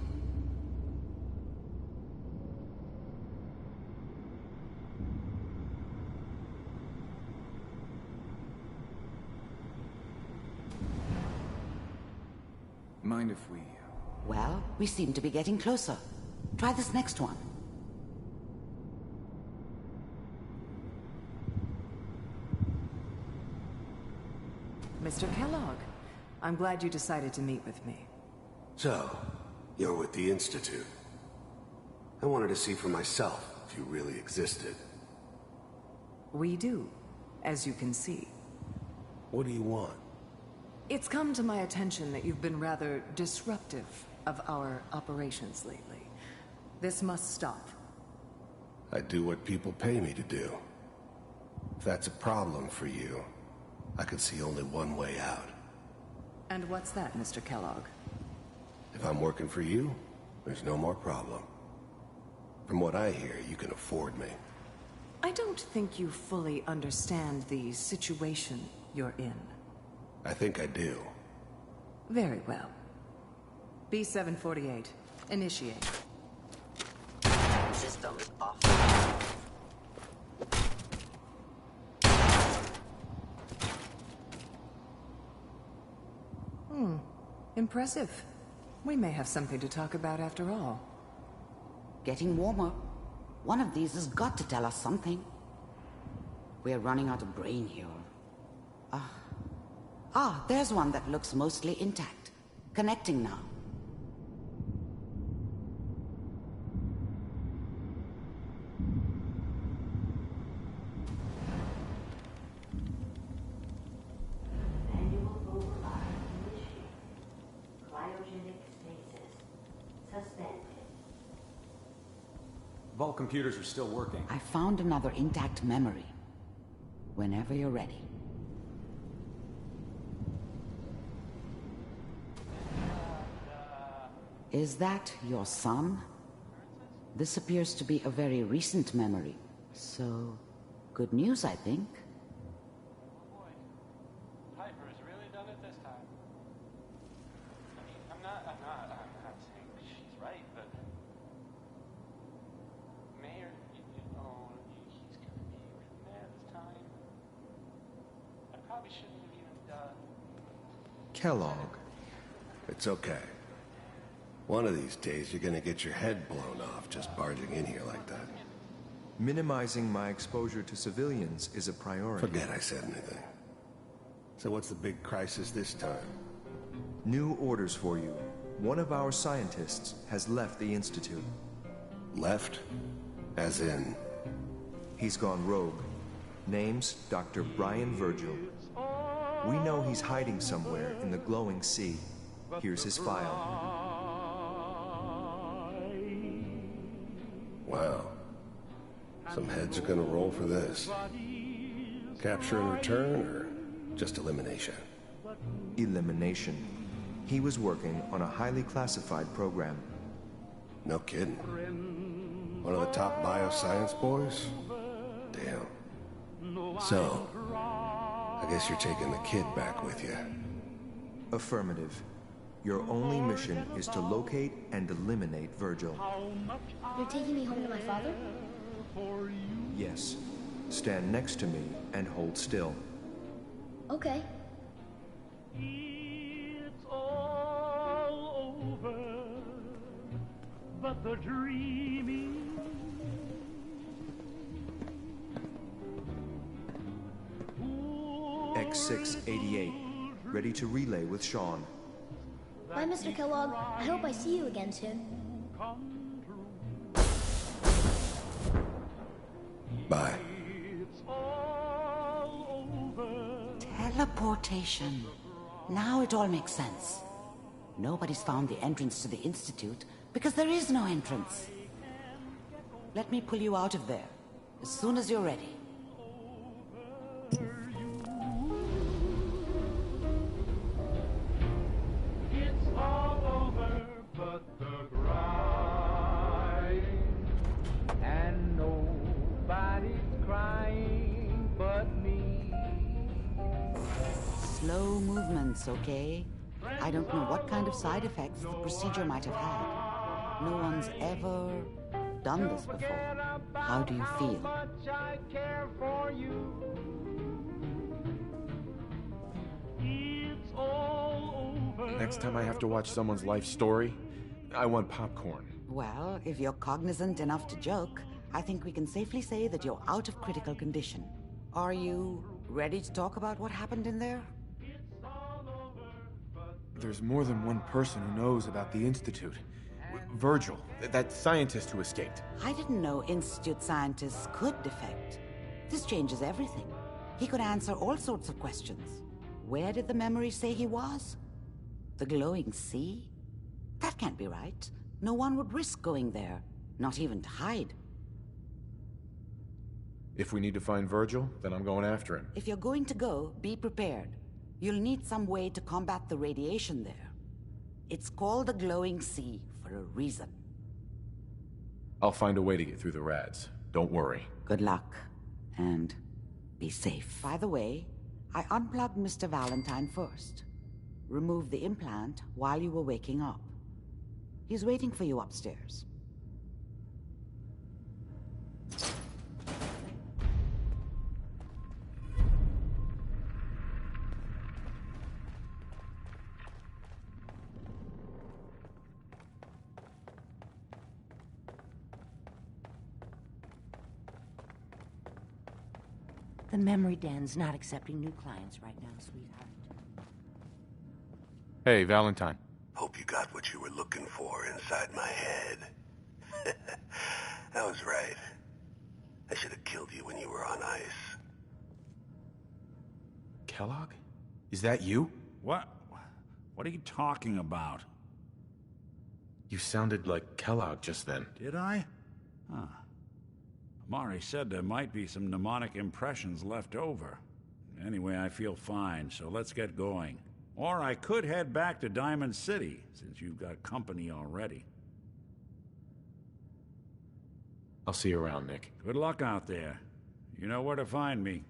Mind if we... Well, we seem to be getting closer. Try this next one. Mr. Kellogg, I'm glad you decided to meet with me. So, you're with the Institute. I wanted to see for myself if you really existed. We do, as you can see. What do you want? It's come to my attention that you've been rather disruptive of our operations lately. This must stop. I do what people pay me to do. If that's a problem for you, I could see only one way out. And what's that, Mr. Kellogg? If I'm working for you, there's no more problem. From what I hear, you can afford me. I don't think you fully understand the situation you're in. I think I do. Very well. B-748, initiate. System off. Impressive. We may have something to talk about after all. Getting warmer. One of these has got to tell us something. We're running out of brain here. There's one that looks mostly intact. Connecting now. Vault computers are still working. I found another intact memory. Whenever you're ready. Is that your son? This appears to be a very recent memory. So, good news, I think. Piper's really done it this time. I mean, I'm not saying she's right, but Mayor, he's gonna be really mad this time. I probably shouldn't have even done. Kellogg. It's okay. One of these days, you're gonna get your head blown off just barging in here like that. Minimizing my exposure to civilians is a priority. Forget I said anything. So what's the big crisis this time? New orders for you. One of our scientists has left the Institute. Left? As in? He's gone rogue. Name's Dr. Brian Virgil. We know he's hiding somewhere in the glowing sea. Here's his file. Wow. Some heads are gonna roll for this. Capture and return, or just elimination? Elimination. He was working on a highly classified program. No kidding. One of the top bioscience boys? Damn. So, I guess you're taking the kid back with you. Affirmative. Your only mission is to locate and eliminate Virgil. You're taking me home to my father? Yes. Stand next to me and hold still. Okay. It's all over, but the dreaming. X688, ready to relay with Sean. Bye, Mr. Kellogg. I hope I see you again soon. Bye. Teleportation. Now it all makes sense. Nobody's found the entrance to the Institute because there is no entrance. Let me pull you out of there as soon as you're ready. It's all over, but the crying, and nobody's crying but me. Slow movements, okay? I don't know what kind of side effects the procedure might have had. No one's ever done this before. How do you feel? I care for you. It's all over. Next time I have to watch someone's life story, I want popcorn. Well, if you're cognizant enough to joke, I think we can safely say that you're out of critical condition. Are you ready to talk about what happened in there? There's more than one person who knows about the Institute. Virgil, that scientist who escaped. I didn't know Institute scientists could defect. This changes everything. He could answer all sorts of questions. Where did the memory say he was? The glowing sea? That can't be right. No one would risk going there, not even to hide. If we need to find Virgil, then I'm going after him. If you're going to go, be prepared. You'll need some way to combat the radiation there. It's called the glowing sea for a reason. I'll find a way to get through the rads. Don't worry. Good luck. And be safe. By the way, I unplugged Mr. Valentine first. Removed the implant while you were waking up. He's waiting for you upstairs. The memory den's not accepting new clients right now, sweetheart. Hey, Valentine. Hope you got what you were looking for inside my head. I was right. I should have killed you when you were on ice. Kellogg? Is that you? What? What are you talking about? You sounded like Kellogg just then. Did I? Huh. Mari said there might be some mnemonic impressions left over. Anyway, I feel fine, so let's get going. Or I could head back to Diamond City, since you've got company already. I'll see you around, Nick. Good luck out there. You know where to find me.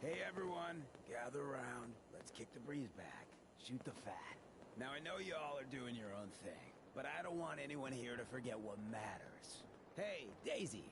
Hey everyone, gather around. Let's kick the breeze back. Shoot the fat. Now I know you all are doing your own thing, but I don't want anyone here to forget what matters. Hey, Daisy.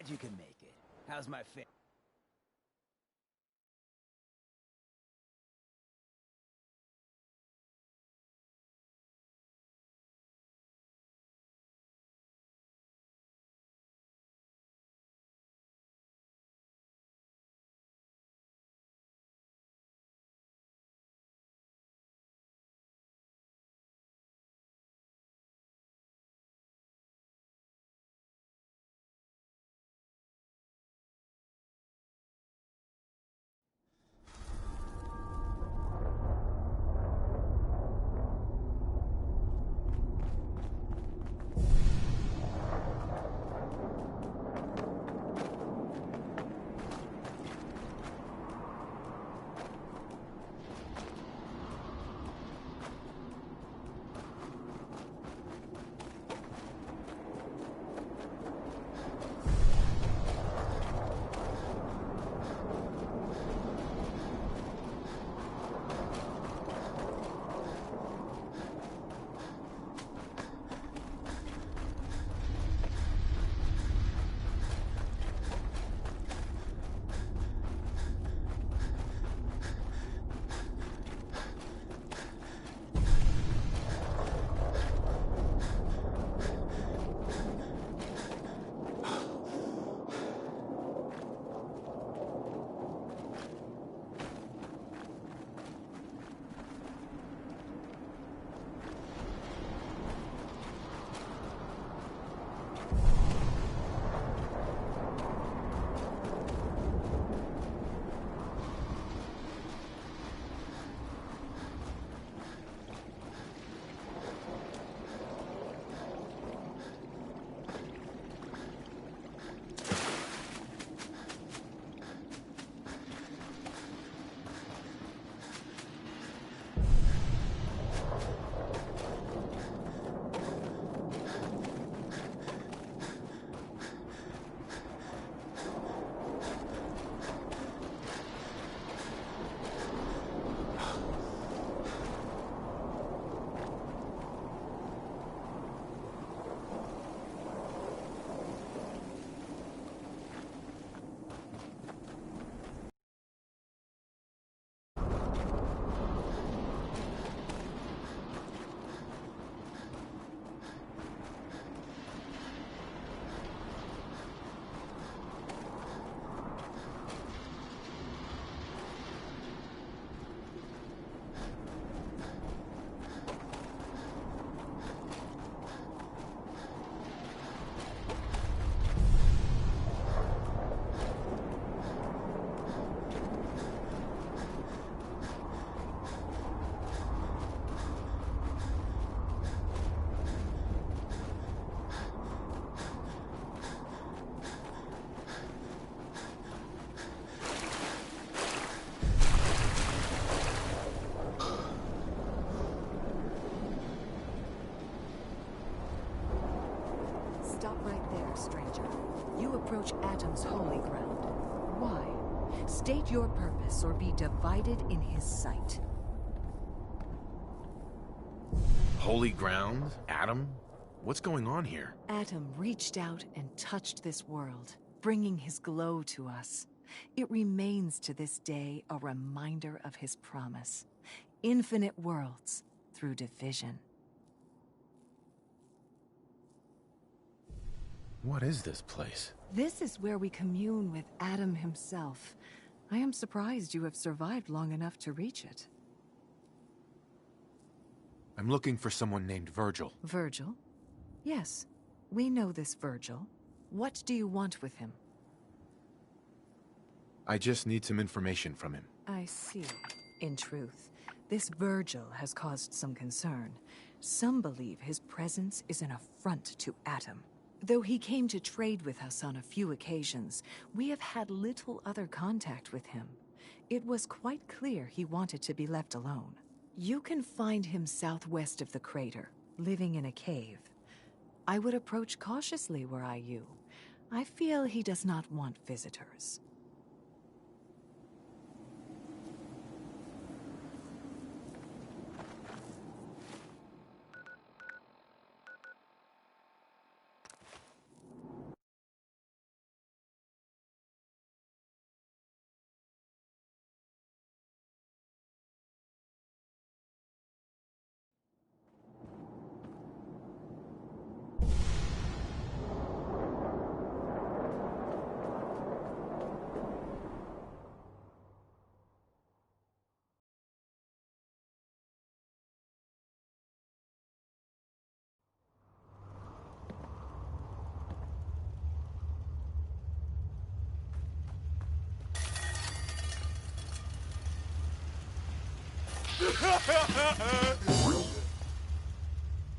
glad you can make it. How's my fit? Stop right there, stranger. You approach Atom's holy ground. Why? State your purpose or be divided in his sight. Holy ground? Atom? What's going on here? Atom reached out and touched this world, bringing his glow to us. It remains to this day a reminder of his promise. Infinite worlds through division. What is this place? This is where we commune with Atom himself. I am surprised you have survived long enough to reach it. I'm looking for someone named Virgil. Virgil? Yes, we know this Virgil. What do you want with him? I just need some information from him. I see. In truth, this Virgil has caused some concern. Some believe his presence is an affront to Atom. Though he came to trade with us on a few occasions, we have had little other contact with him. It was quite clear he wanted to be left alone. You can find him southwest of the crater, living in a cave. I would approach cautiously were I you. I feel he does not want visitors.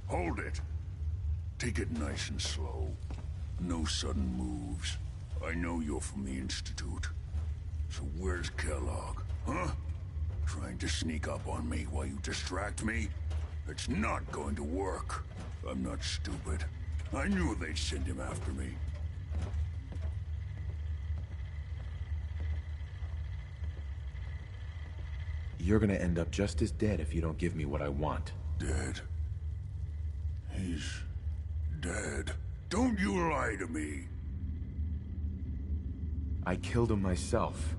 Hold it. Take it nice and slow. No sudden moves. I know you're from the Institute. So where's Kellogg, huh? Trying to sneak up on me while you distract me? It's not going to work. I'm not stupid. I knew they'd send him after me. You're gonna end up just as dead if you don't give me what I want. Dead? He's dead. Don't you lie to me! I killed him myself.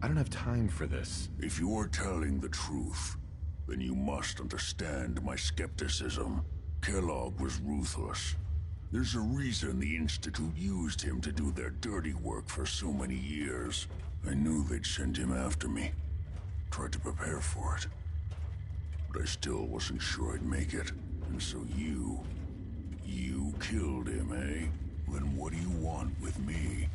I don't have time for this. If you're telling the truth, then you must understand my skepticism. Kellogg was ruthless. There's a reason the Institute used him to do their dirty work for so many years. I knew they'd send him after me. Tried to prepare for it. But I still wasn't sure I'd make it. And so you killed him, eh? Then what do you want with me?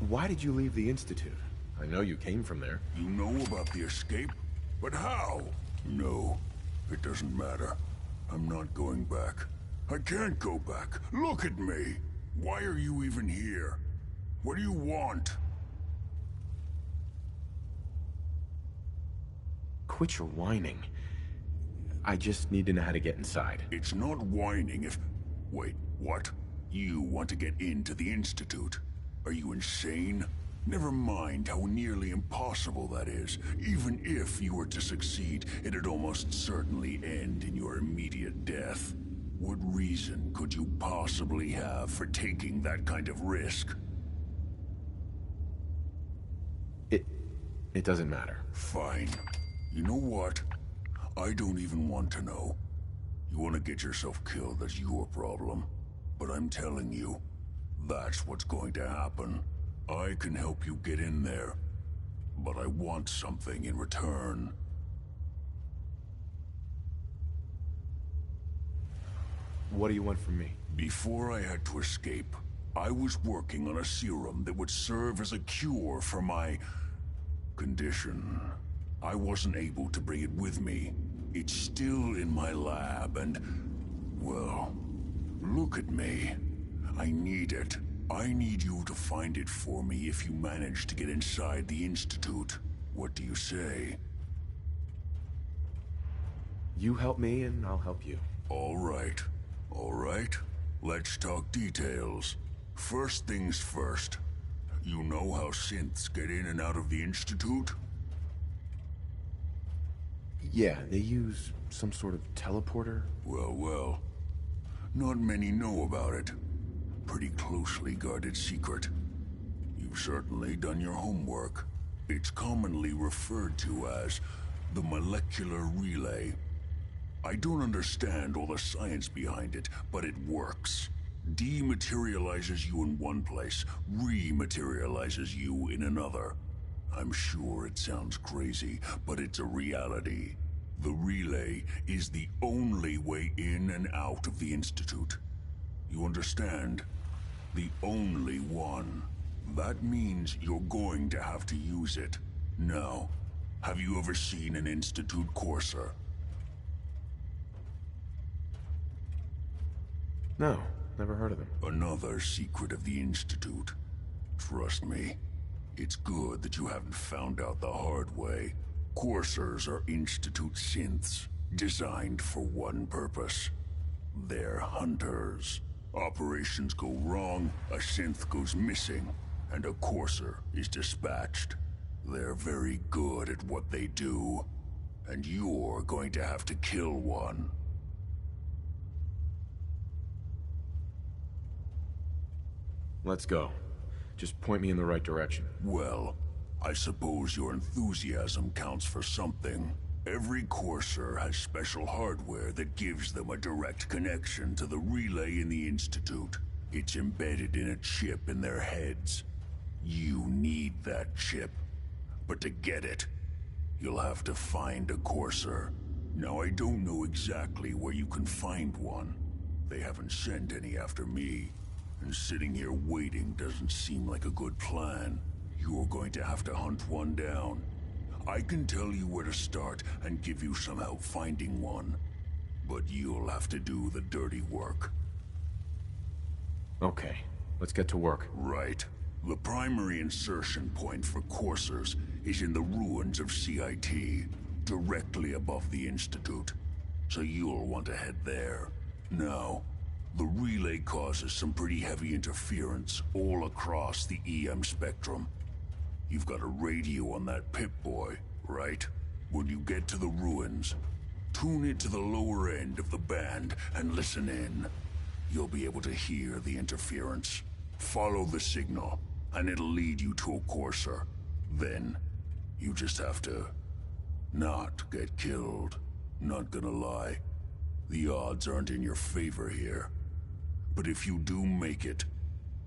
Why did you leave the Institute? I know you came from there. You know about the escape? But how? No, it doesn't matter. I'm not going back. I can't go back. Look at me! Why are you even here? What do you want? Quit your whining. I just need to know how to get inside. It's not whining if... Wait, what? You want to get into the Institute? Are you insane? Never mind how nearly impossible that is. Even if you were to succeed, it'd almost certainly end in your immediate death. What reason could you possibly have for taking that kind of risk? It doesn't matter. Fine. You know what? I don't even want to know. You want to get yourself killed, that's your problem. But I'm telling you, that's what's going to happen. I can help you get in there, but I want something in return. What do you want from me? Before I had to escape, I was working on a serum that would serve as a cure for my condition. I wasn't able to bring it with me. It's still in my lab and, well, look at me. I need it. I need you to find it for me if you manage to get inside the Institute. What do you say? You help me and I'll help you. All right. All right. Let's talk details. First things first. You know how synths get in and out of the Institute? Yeah, they use some sort of teleporter. Well. Not many know about it. Pretty closely guarded secret. You've certainly done your homework. It's commonly referred to as the molecular relay. I don't understand all the science behind it, but it works. Dematerializes you in one place, rematerializes you in another. I'm sure it sounds crazy, but it's a reality. The relay is the only way in and out of the Institute. You understand? The only one. That means you're going to have to use it. Now, have you ever seen an Institute courser? No, never heard of them. Another secret of the Institute. Trust me, it's good that you haven't found out the hard way. Coursers are Institute synths, designed for one purpose. They're hunters. Operations go wrong, a synth goes missing, and a courser is dispatched. They're very good at what they do, and you're going to have to kill one. Let's go. Just point me in the right direction. Well, I suppose your enthusiasm counts for something. Every courser has special hardware that gives them a direct connection to the relay in the Institute. It's embedded in a chip in their heads. You need that chip. But to get it, you'll have to find a courser. Now, I don't know exactly where you can find one. They haven't sent any after me. And sitting here waiting doesn't seem like a good plan. You're going to have to hunt one down. I can tell you where to start and give you some help finding one. But you'll have to do the dirty work. Okay, let's get to work. Right. The primary insertion point for coursers is in the ruins of CIT, directly above the Institute. So you'll want to head there. Now, the relay causes some pretty heavy interference all across the EM spectrum. You've got a radio on that Pip-Boy, right? When you get to the ruins, tune it to the lower end of the band and listen in. You'll be able to hear the interference. Follow the signal, and it'll lead you to a courser. Then, you just have to not get killed. Not gonna lie, the odds aren't in your favor here. But if you do make it,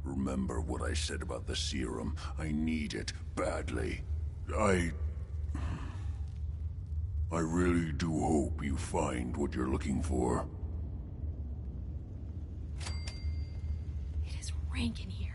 remember what I said about the serum. I need it badly. I really do hope you find what you're looking for. It is rank in here.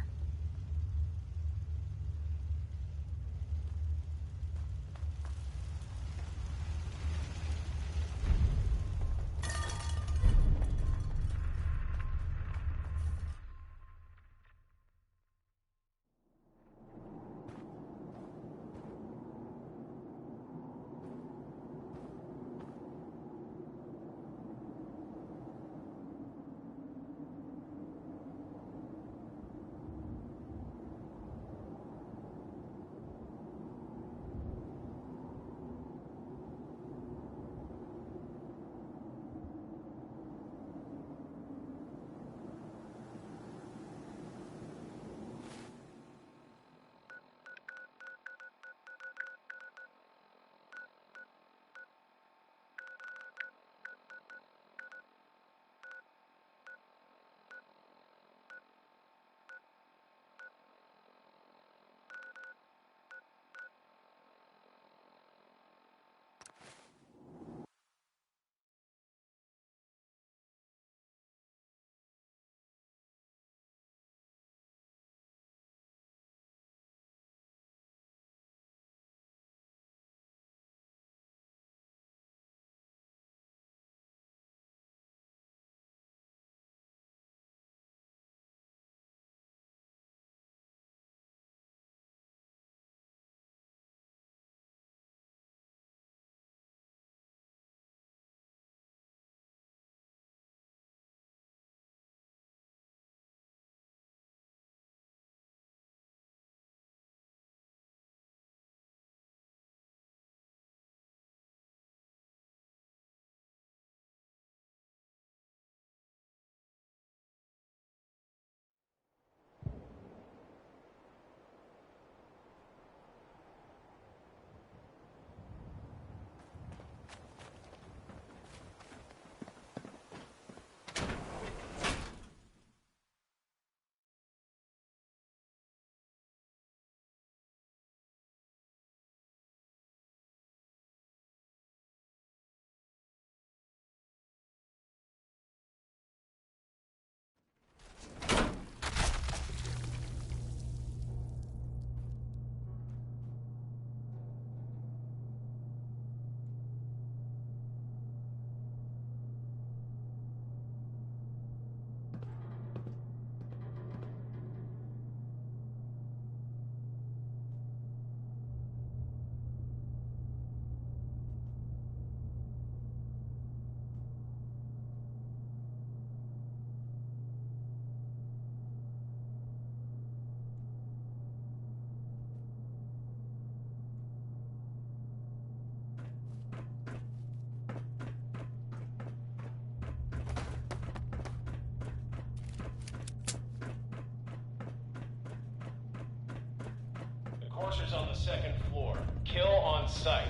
Coursers on the second floor. Kill on sight.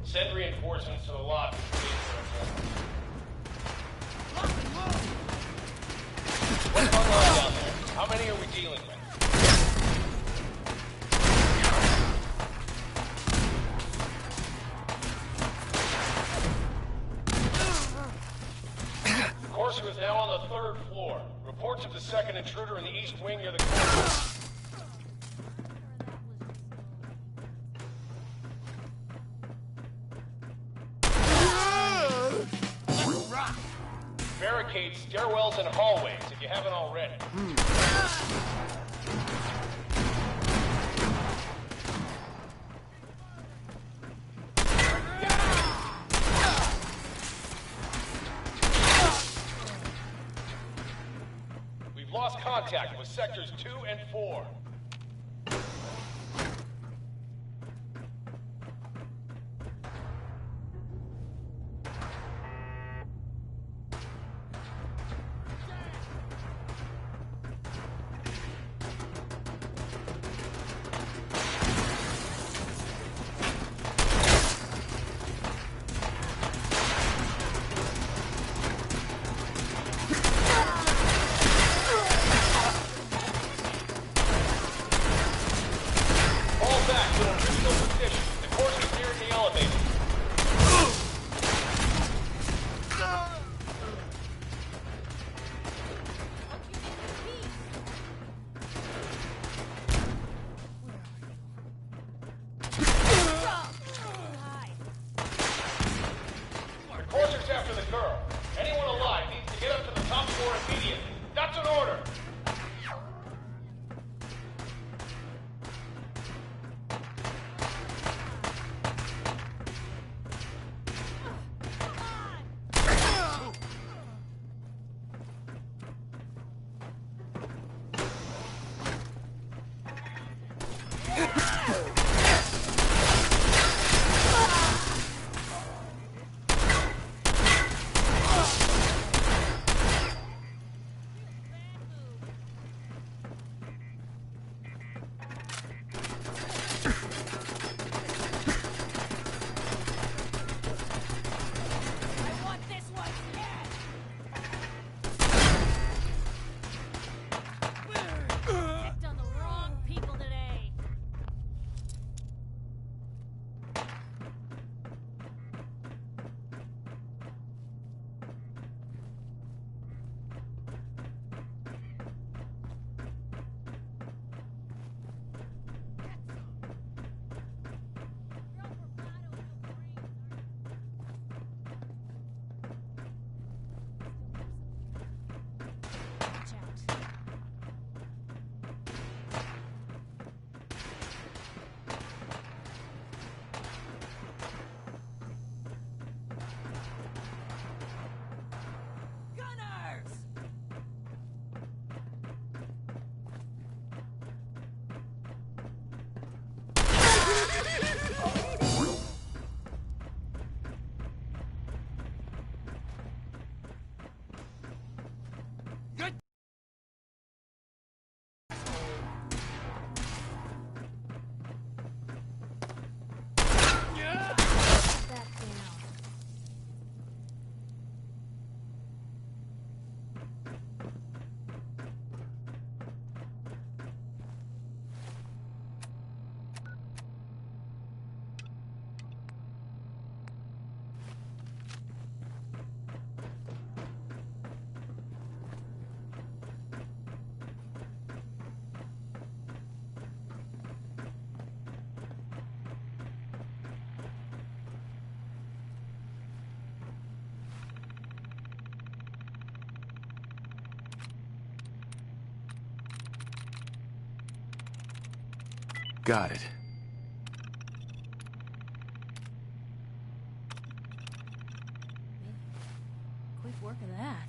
Send reinforcements to the lobby. What's going on down there? How many are we dealing with? The Courser is now on the third floor. Report to the second intruder in the east wing near the Courser. barricade stairwells and hallways if you haven't already. We've lost contact with sectors 2 and 4. Got it. Quick work of that.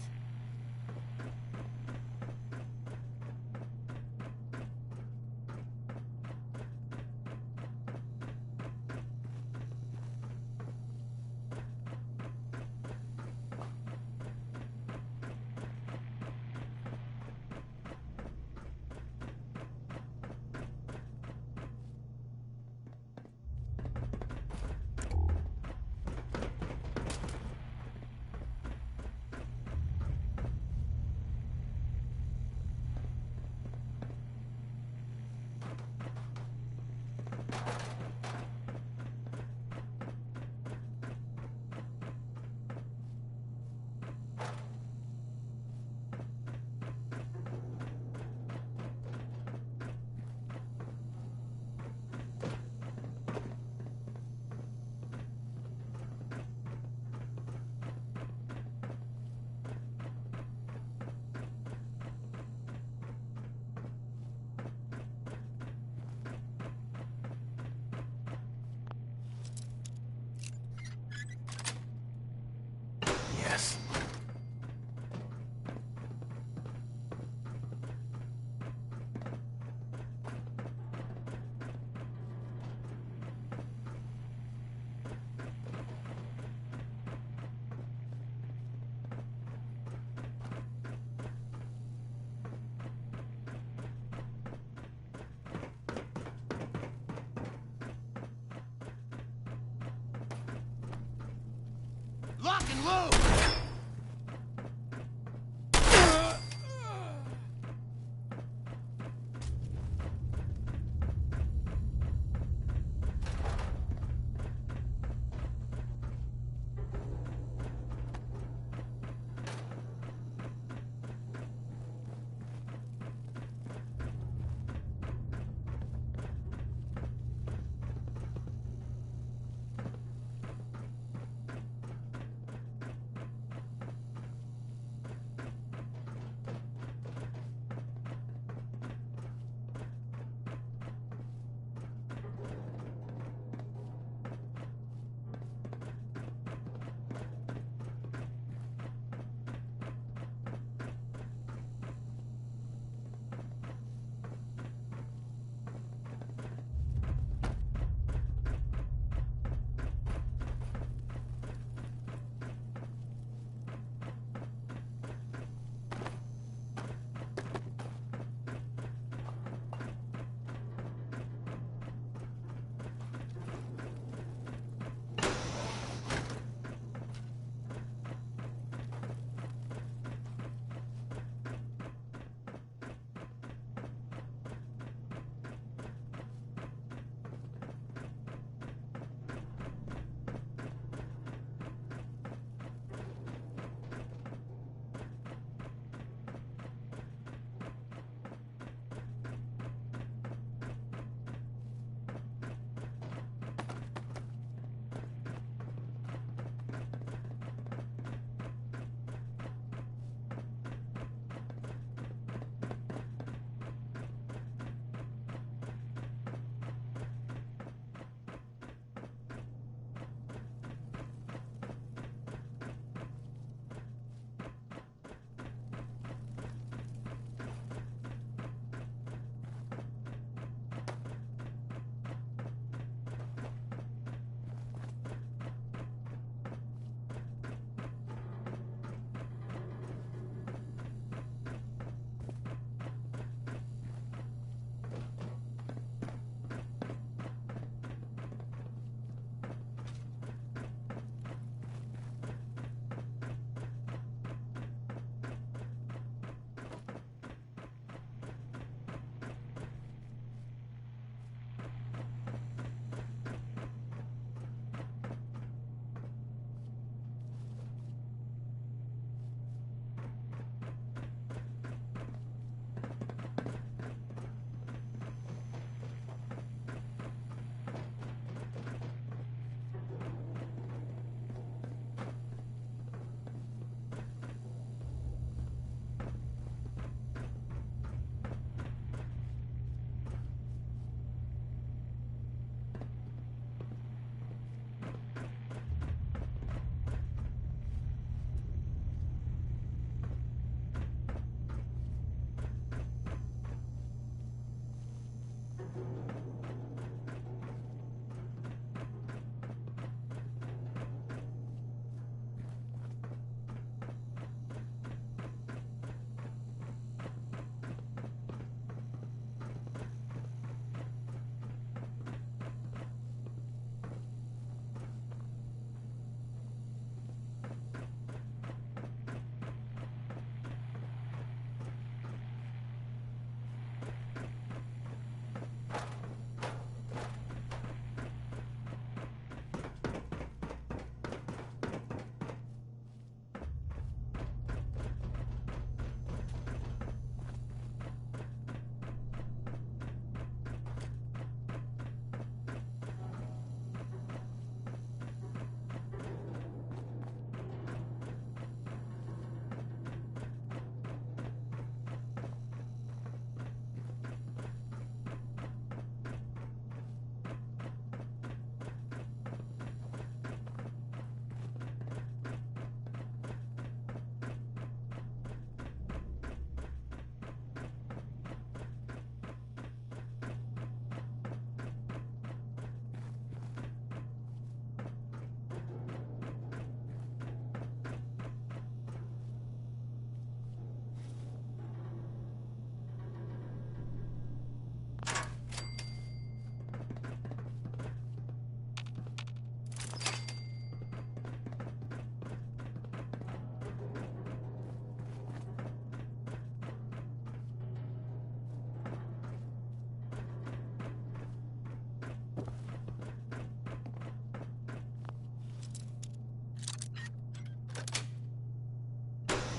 this. Lock and load!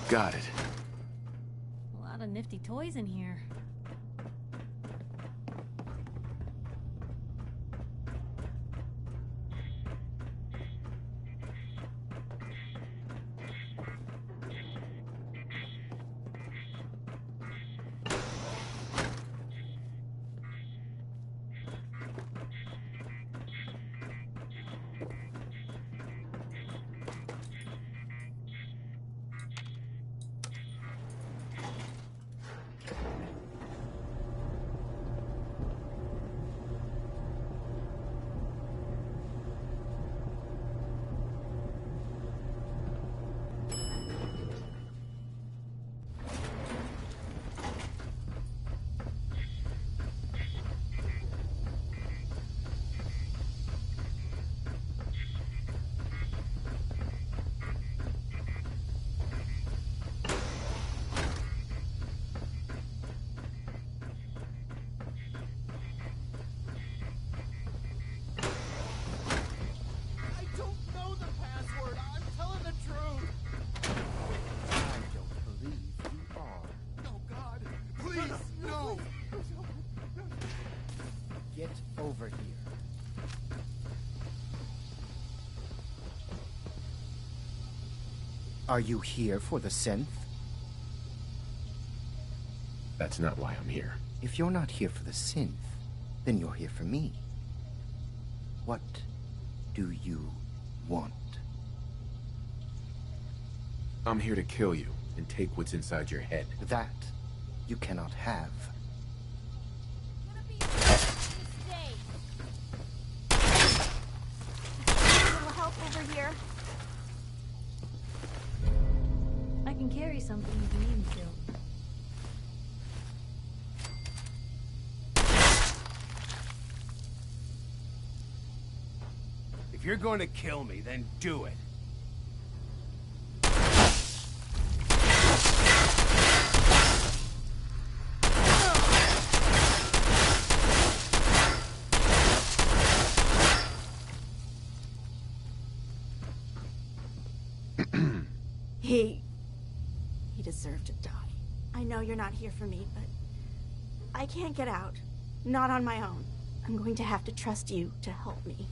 Got it. A lot of nifty toys in here. Over here. Are you here for the synth? That's not why I'm here. If you're not here for the synth, then you're here for me. What do you want? I'm here to kill you and take what's inside your head. That you cannot have. Over here. I can carry something if you need me to. If you're going to kill me, then do it. He deserved to die. I know you're not here for me, but I can't get out. Not on my own. I'm going to have to trust you to help me.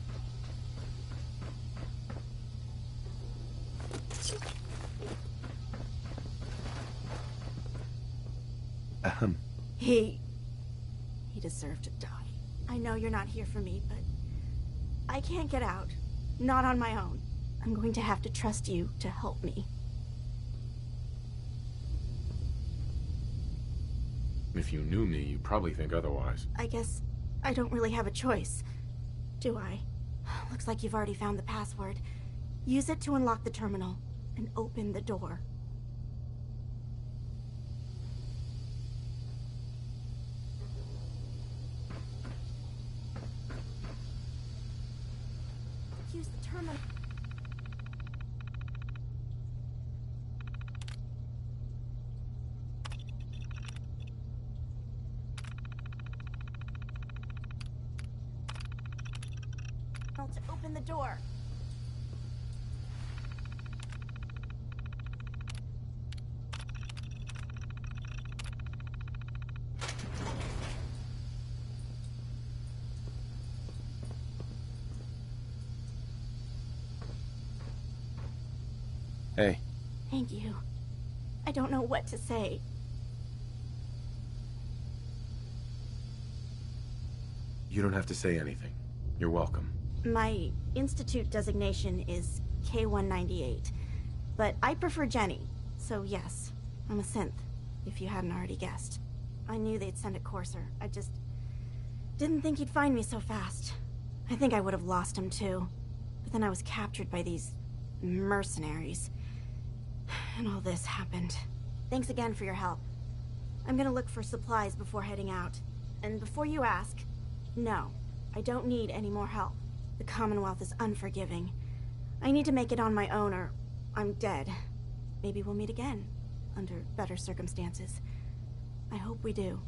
He deserved to die. I know you're not here for me, but I can't get out. Not on my own. I'm going to have to trust you to help me. If you knew me, you'd probably think otherwise. I guess I don't really have a choice, do I? Looks like you've already found the password. Use it to unlock the terminal and open the door. Use the terminal. To open the door. Hey. Thank you. I don't know what to say. You don't have to say anything. You're welcome. My Institute designation is K-198, but I prefer Jenny, so yes, I'm a synth, if you hadn't already guessed. I knew they'd send a courser. I just didn't think he'd find me so fast. I think I would have lost him too, but then I was captured by these mercenaries, and all this happened. Thanks again for your help. I'm gonna look for supplies before heading out, and before you ask, no, I don't need any more help. The Commonwealth is unforgiving. I need to make it on my own or I'm dead. Maybe we'll meet again, under better circumstances. I hope we do.